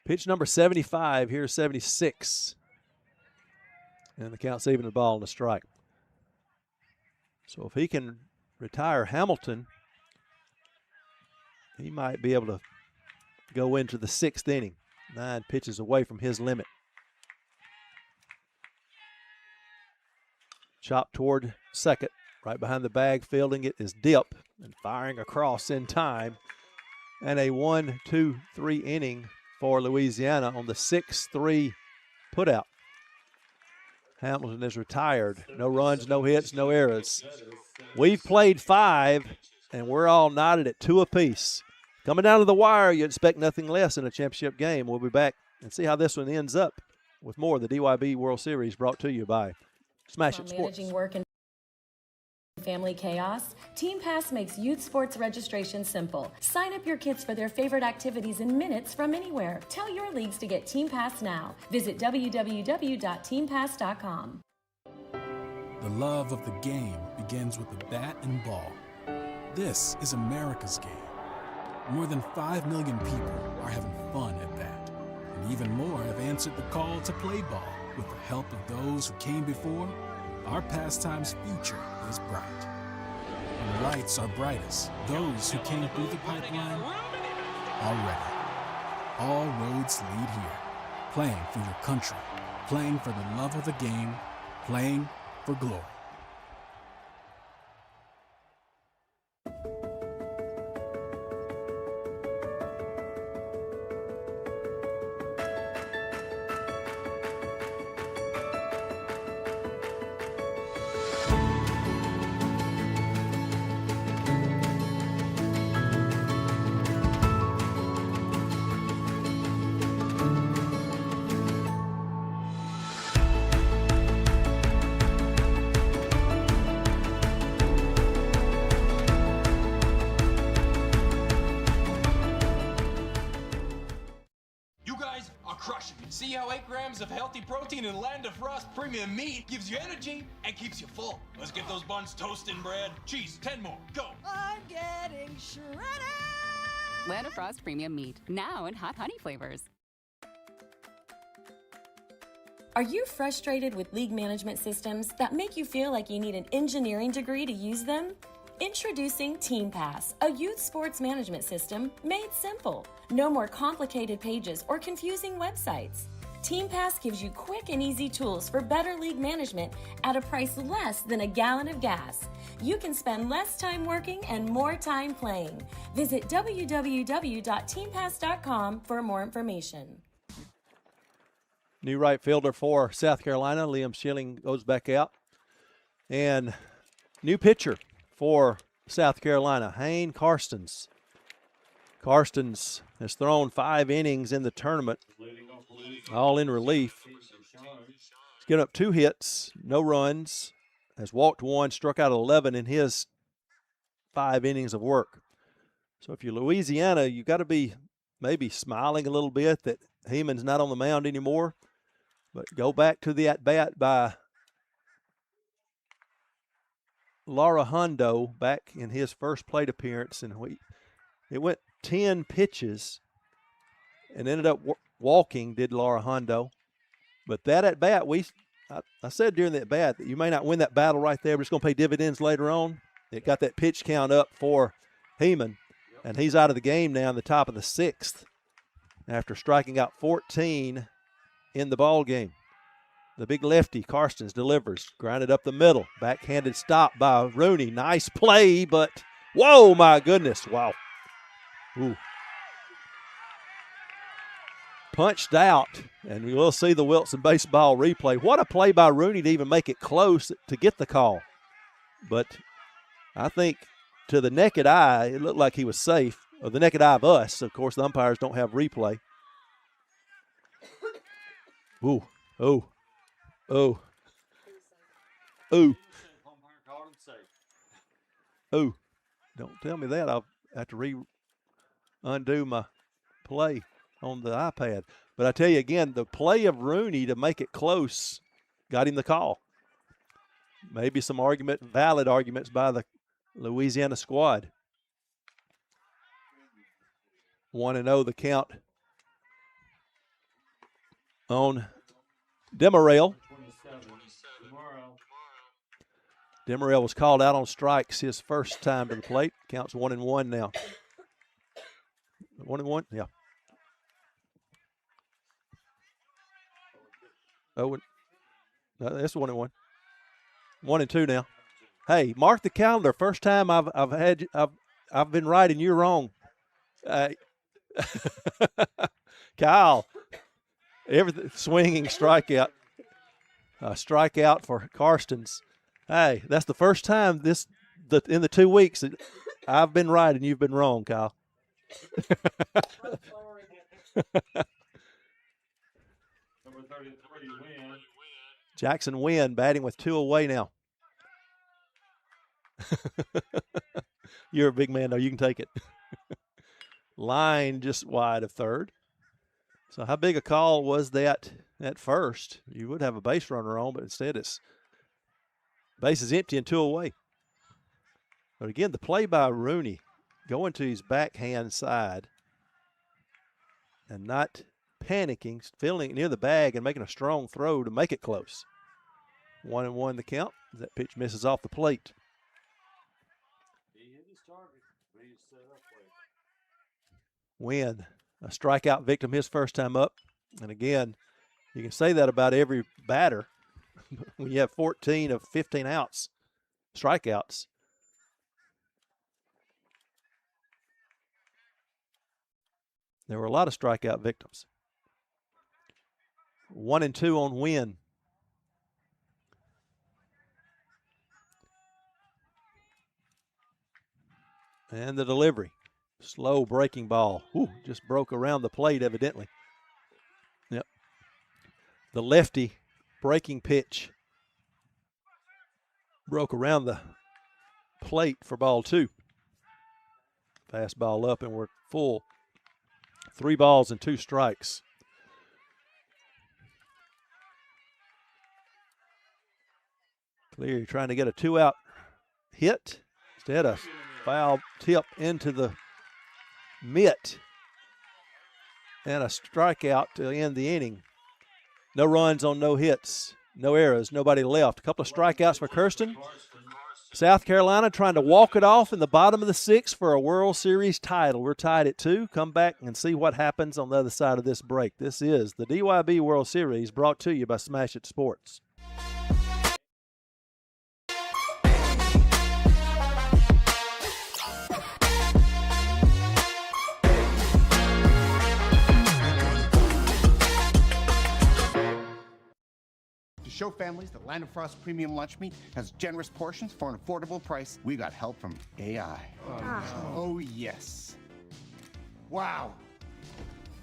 pitch number 75, here's 76. And the count's even the ball on the strike. So if he can retire Hamilton, he might be able to go into the 6th inning. 9 pitches away from his limit. Chop toward second. Right behind the bag, fielding it is Dip and firing across in time. And a 1-2-3 inning for Louisiana on the 6-3 putout. Hamilton is retired. No runs, no hits, no errors. We've played 5, and we're all knotted at 2 apiece. Coming down to the wire, you expect nothing less in a championship game. We'll be back and see how this one ends up with more of the DYB World Series brought to you by Smash It Sports. Managing work and family chaos, Team Pass makes youth sports registration simple. Sign up your kids for their favorite activities in minutes from anywhere. Tell your leagues to get Team Pass now. Visit www.teampass.com. The love of the game begins with the bat and ball. This is America's game. More than 5 million people are having fun at bat. And even more have answered the call to play ball. With the help of those who came before, our pastime's future is bright. When the lights are brightest, those who came through the pipeline are ready. All roads lead here. Playing for your country, playing for the love of the game, playing for glory. See how 8 grams of healthy protein in Land of Frost premium meat gives you energy and keeps you full. Let's get those buns toasting, bread. Cheese, 10 more, go. I'm getting shredded. Land of Frost premium meat, now in hot honey flavors. Are you frustrated with league management systems that make you feel like you need an engineering degree to use them? Introducing Team Pass, a youth sports management system made simple. No more complicated pages or confusing websites. Team Pass gives you quick and easy tools for better league management at a price less than a gallon of gas. You can spend less time working and more time playing. Visit www.teampass.com for more information. New right fielder for South Carolina, Liam Schilling, goes back out. And new pitcher for South Carolina, Hayne Karstens. Karstens has thrown 5 innings in the tournament, all in relief. He's given up 2 hits, no runs, has walked 1, struck out 11 in his 5 innings of work. So if you're Louisiana, you got to be maybe smiling a little bit that Heeman's not on the mound anymore. But go back to the at-bat by Laura Hondo back in his first plate appearance, and it went 10 pitches and ended up walking, did Laura Hondo. But that at-bat, I said during the at-bat that you may not win that battle right there, but it's going to pay dividends later on. It got that pitch count up for Heeman, and he's out of the game now in the top of the 6th after striking out 14 in the ball game. The big lefty, Karstens, delivers, grounded up the middle, backhanded stop by Rooney. Nice play, but whoa, my goodness, wow. Ooh. Punched out, and we will see the Wilson baseball replay. What a play by Rooney to even make it close to get the call. But I think to the naked eye, it looked like he was safe. Or the naked eye of us, of course, the umpires don't have replay. Ooh, oh, oh, oh, oh. Don't tell me that. I'll have to undo my play on the iPad. But I tell you again, the play of Rooney to make it close got him the call. Maybe some valid arguments by the Louisiana squad. 1-0 the count on Demarel. Demarel was called out on strikes his first time to the plate. Counts 1-1 now. 1-1, yeah. Oh, no, that's 1-1. 1-2 now. Hey, mark the calendar. First time I've been right and you're wrong. Kyle. Everything swinging strikeout. Strikeout for Karstens. Hey, that's the first time in the 2 weeks that I've been right and you've been wrong, Kyle. Jackson Wynn batting with 2 away now. You're a big man, though. You can take it. Line just wide of third. So how big a call was that at first? You would have a base runner on, but instead it's base is empty and 2 away. But again, the play by Rooney going to his backhand side and not panicking, feeling near the bag and making a strong throw to make it close. 1-1 the count. That pitch misses off the plate. Wynn, a strikeout victim his first time up. And again, you can say that about every batter when you have 14 of 15 outs, strikeouts. There were a lot of strikeout victims. 1-2 on Wynn. And the delivery. Slow breaking ball. Whew, just broke around the plate evidently. Yep. The lefty breaking pitch broke around the plate for ball 2. Fastball up and we're full. 3 balls and 2 strikes. Cleary trying to get a 2-out hit. Instead, a foul tip into the mitt. And a strikeout to end the inning. No runs on no hits, no errors, nobody left. A couple of strikeouts for Kirsten. South Carolina trying to walk it off in the bottom of the 6th for a World Series title. We're tied at 2. Come back and see what happens on the other side of this break. This is the DYB World Series brought to you by Smash It Sports. Show families that Land of Frost Premium Lunch Meat has generous portions for an affordable price. We got help from AI. Oh, yes. Wow.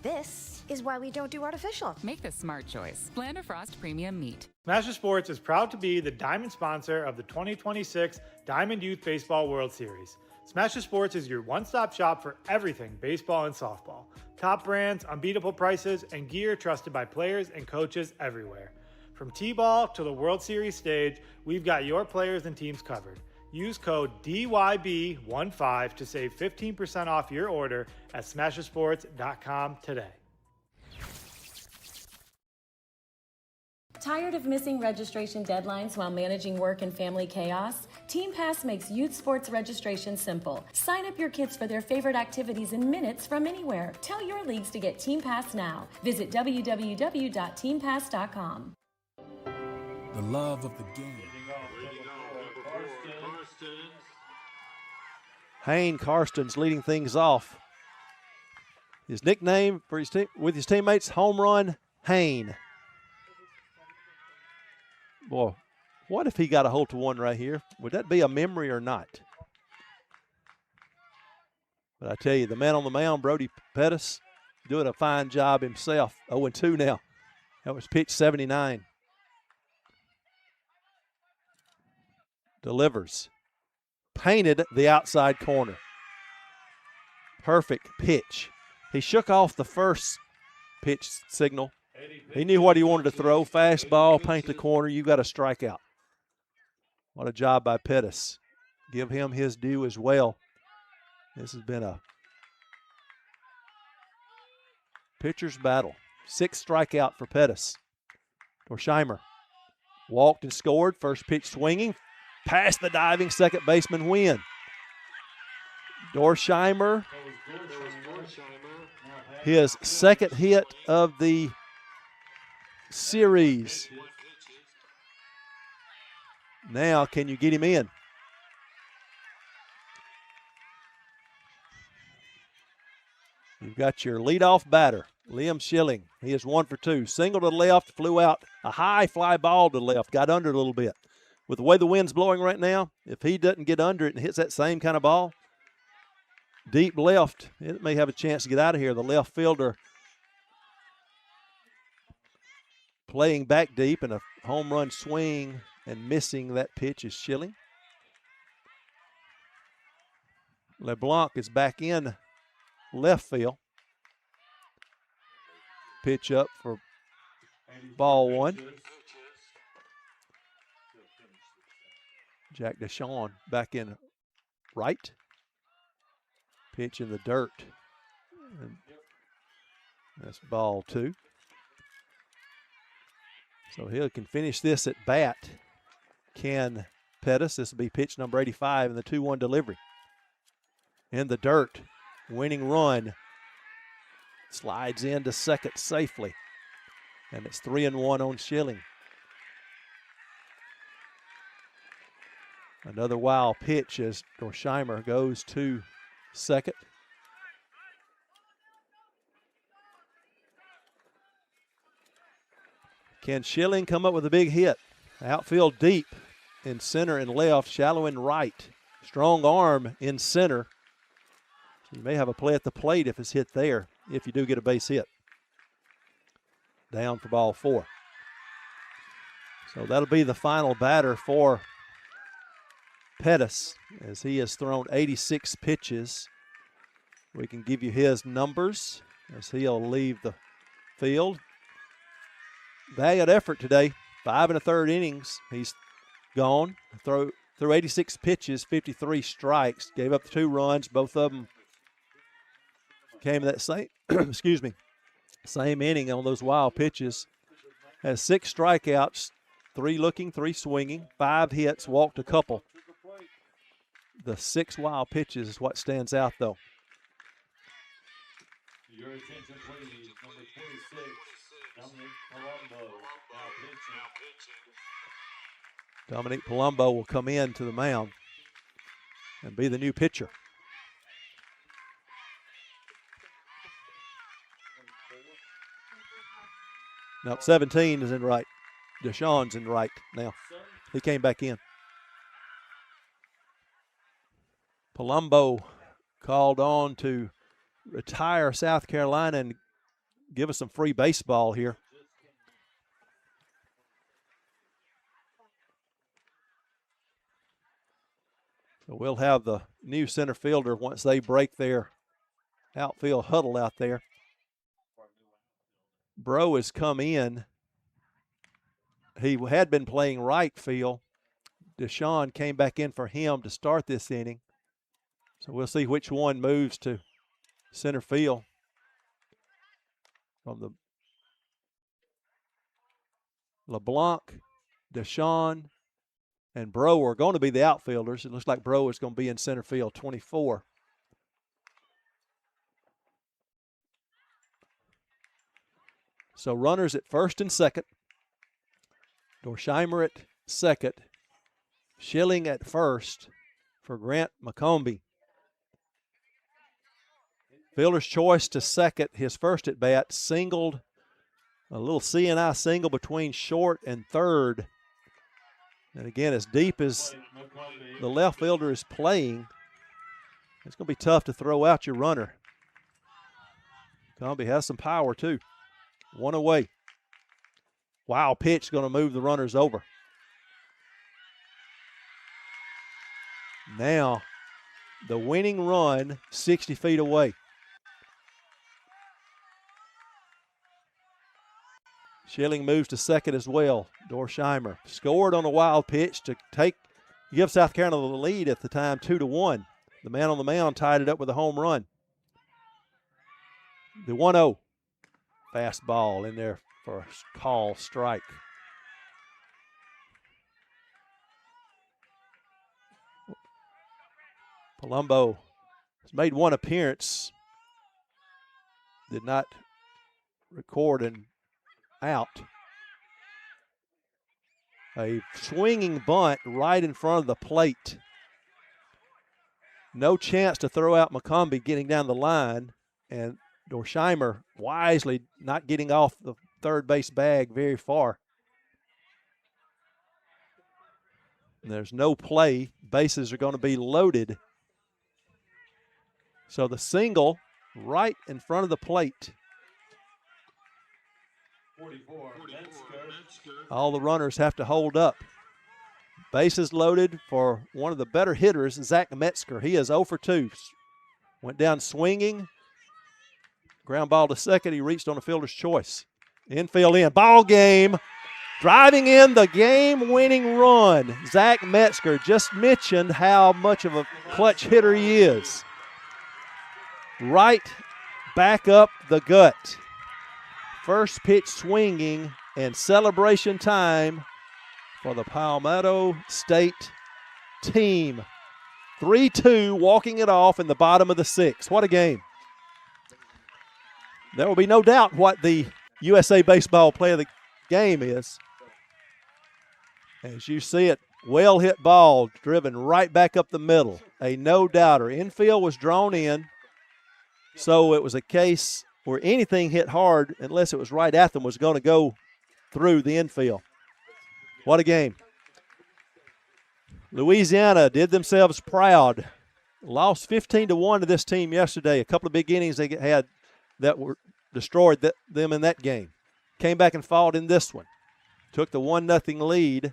This is why we don't do artificial. Make the smart choice. Land of Frost Premium Meat. Smasher Sports is proud to be the diamond sponsor of the 2026 Diamond Youth Baseball World Series. Smasher Sports is your one-stop shop for everything baseball and softball. Top brands, unbeatable prices, and gear trusted by players and coaches everywhere. From T-ball to the World Series stage, we've got your players and teams covered. Use code DYB15 to save 15% off your order at smashersports.com today. Tired of missing registration deadlines while managing work and family chaos? Team Pass makes youth sports registration simple. Sign up your kids for their favorite activities in minutes from anywhere. Tell your leagues to get Team Pass now. Visit www.teampass.com. The love of the game. Hayne Karstens leading things off. His nickname for his team with his teammates, Home Run Hayne. Boy, what if he got a hold to one right here? Would that be a memory or not? But I tell you, the man on the mound, Brody Pettis, doing a fine job himself. 0-2 now. That was pitch 79. Delivers. Painted the outside corner. Perfect pitch. He shook off the first pitch signal. He knew what he wanted to throw. Fastball, paint the corner. You got a strikeout. What a job by Pettis. Give him his due as well. This has been a pitcher's battle. 6th strikeout for Pettis. Dorsheimer walked and scored. First pitch swinging. Past the diving second baseman Wynn. Dorsheimer, his second hit of the series. Now, can you get him in? You've got your leadoff batter, Liam Schilling. He is 1 for 2. Single to the left, flew out a high fly ball to the left, got under it a little bit. With the way the wind's blowing right now, if he doesn't get under it and hits that same kind of ball, deep left, it may have a chance to get out of here. The left fielder playing back deep and a home run swing and missing that pitch is Schilling. LeBlanc is back in left field. Pitch up for ball one. Jack Deshawn back in right. Pitch in the dirt. And that's ball two. So he can finish this at bat. Ken Pettis. This will be pitch number 85 in the 2-1 delivery. In the dirt. Winning run. Slides into second safely. And it's 3-1 on Schilling. Another wild pitch as Dorsheimer goes to second. Can Schilling come up with a big hit? Outfield deep in center and left, shallow and right. Strong arm in center. So you may have a play at the plate if it's hit there, if you do get a base hit. Down for ball four. So that'll be the final batter for Pettis, as he has thrown 86 pitches. We can give you his numbers as he'll leave the field. Valiant effort today. 5 1/3 innings. He's gone. Threw 86 pitches, 53 strikes. Gave up 2 runs. Both of them came that same, excuse me, same inning on those wild pitches. Has 6 strikeouts, 3 looking, 3 swinging, 5 hits, walked a couple. The 6 wild pitches is what stands out, though. Your attention, please. Number 26, Dominic Palumbo, now pitching. Dominic Palumbo will come in to the mound and be the new pitcher. Now 17 is in right. Deshawn's in right now. He came back in. Palumbo called on to retire South Carolina and give us some free baseball here. So we'll have the new center fielder once they break their outfield huddle out there. Bro has come in. He had been playing right field. Deshawn came back in for him to start this inning. So we'll see which one moves to center field from the LeBlanc, Deshawn, and Bro are going to be the outfielders. It looks like Bro is going to be in center field, 24. So runners at first and second. Dorsheimer at second. Schilling at first for Grant McCombie. Fielder's choice to second, his first at bat, singled, a little C&I single between short and third. And again, as deep as the left fielder is playing, it's going to be tough to throw out your runner. McCombie has some power too. One away. Wild pitch going to move the runners over. Now, the winning run 60 feet away. Schilling moves to second as well. Dorsheimer scored on a wild pitch to give South Carolina the lead at the time, 2-1. The man on the mound tied it up with a home run. The 1-0. Fastball in there for a call strike. Palumbo has made one appearance. Did not record an out. A swinging bunt right in front of the plate. No chance to throw out McCombie getting down the line, and Dorsheimer wisely not getting off the third base bag very far. And there's no play. Bases are going to be loaded. So the single right in front of the plate. 44. All the runners have to hold up. Bases loaded for one of the better hitters, Zach Metzger. He is 0 for 2. Went down swinging. Ground ball to second. He reached on a fielder's choice. Infield in. Ball game. Driving in the game-winning run. Zach Metzger just mentioned how much of a clutch hitter he is. Right back up the gut. First pitch swinging and celebration time for the Palmetto State team. 3-2, walking it off in the bottom of the sixth. What a game. There will be no doubt what the USA Baseball Player of the Game is. As you see it, well hit ball driven right back up the middle. A no-doubter. Infield was drawn in, so it was a case where anything hit hard, unless it was right at them, was going to go through the infield. What a game. Louisiana did themselves proud. Lost 15-1 to this team yesterday. A couple of big innings they had that were destroyed them in that game. Came back and fought in this one. Took the 1-0 lead.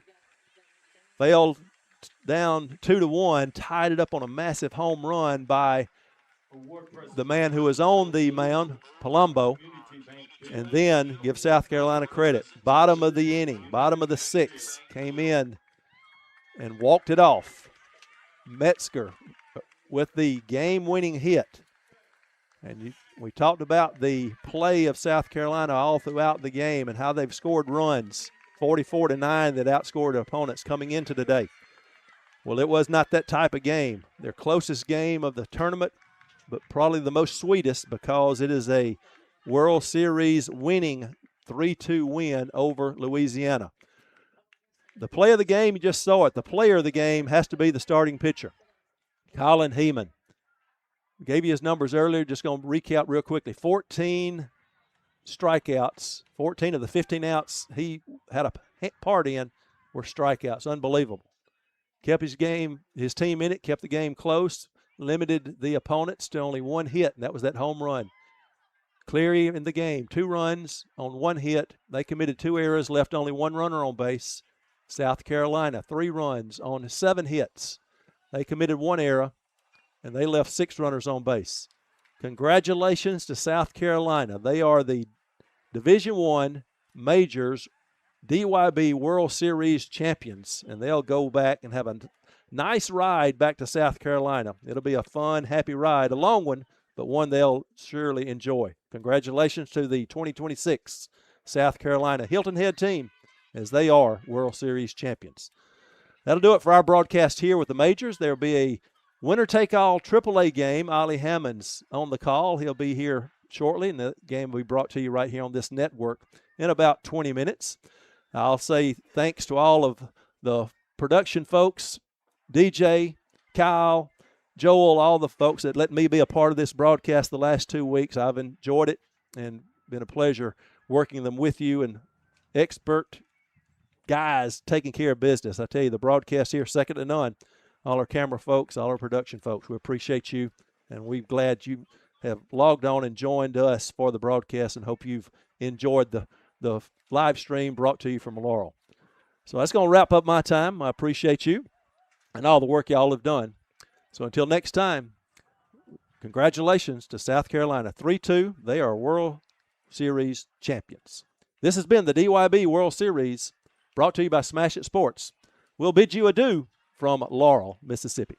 Failed down 2-1. Tied it up on a massive home run by the man who was on the mound, Palumbo. And then give South Carolina credit. Bottom of the inning, bottom of the sixth, came in and walked it off. Metzger with the game-winning hit. And we talked about the play of South Carolina all throughout the game and how they've scored runs, 44-9, that outscored opponents coming into today. Well, it was not that type of game. Their closest game of the tournament, but probably the most sweetest because it is a World Series winning 3-2 win over Louisiana. The play of the game, you just saw it. The player of the game has to be the starting pitcher, Colin Heeman. Gave you his numbers earlier. Just going to recap real quickly. 14 strikeouts. 14 of the 15 outs he had a part in were strikeouts. Unbelievable. Kept his team in it, kept the game close, limited the opponents to only one hit, and that was that home run. Cleary in the game, 2 runs on 1 hit. They committed 2 errors, left only 1 runner on base. South Carolina, 3 runs on 7 hits. They committed 1 error, and they left 6 runners on base. Congratulations to South Carolina. They are the Division I Majors DYB World Series champions, and they'll go back and have a nice ride back to South Carolina. It'll be a fun, happy ride, a long one, but one they'll surely enjoy. Congratulations to the 2026 South Carolina Hilton Head team, as they are World Series champions. That'll do it for our broadcast here with the Majors. There will be a winner-take-all AAA game. Ollie Hammond's on the call. He'll be here shortly, and the game will be brought to you right here on this network in about 20 minutes. I'll say thanks to all of the production folks, DJ, Kyle, Joel, all the folks that let me be a part of this broadcast the last 2 weeks. I've enjoyed it and been a pleasure working them with you, and expert guys taking care of business. I tell you, the broadcast here, second to none. All our camera folks, all our production folks, we appreciate you, and we're glad you have logged on and joined us for the broadcast, and hope you've enjoyed the live stream brought to you from Laurel. So that's going to wrap up my time. I appreciate you and all the work y'all have done. So until next time, congratulations to South Carolina. 3-2, they are World Series champions. This has been the DYB World Series, brought to you by Smash It Sports. We'll bid you adieu from Laurel, Mississippi.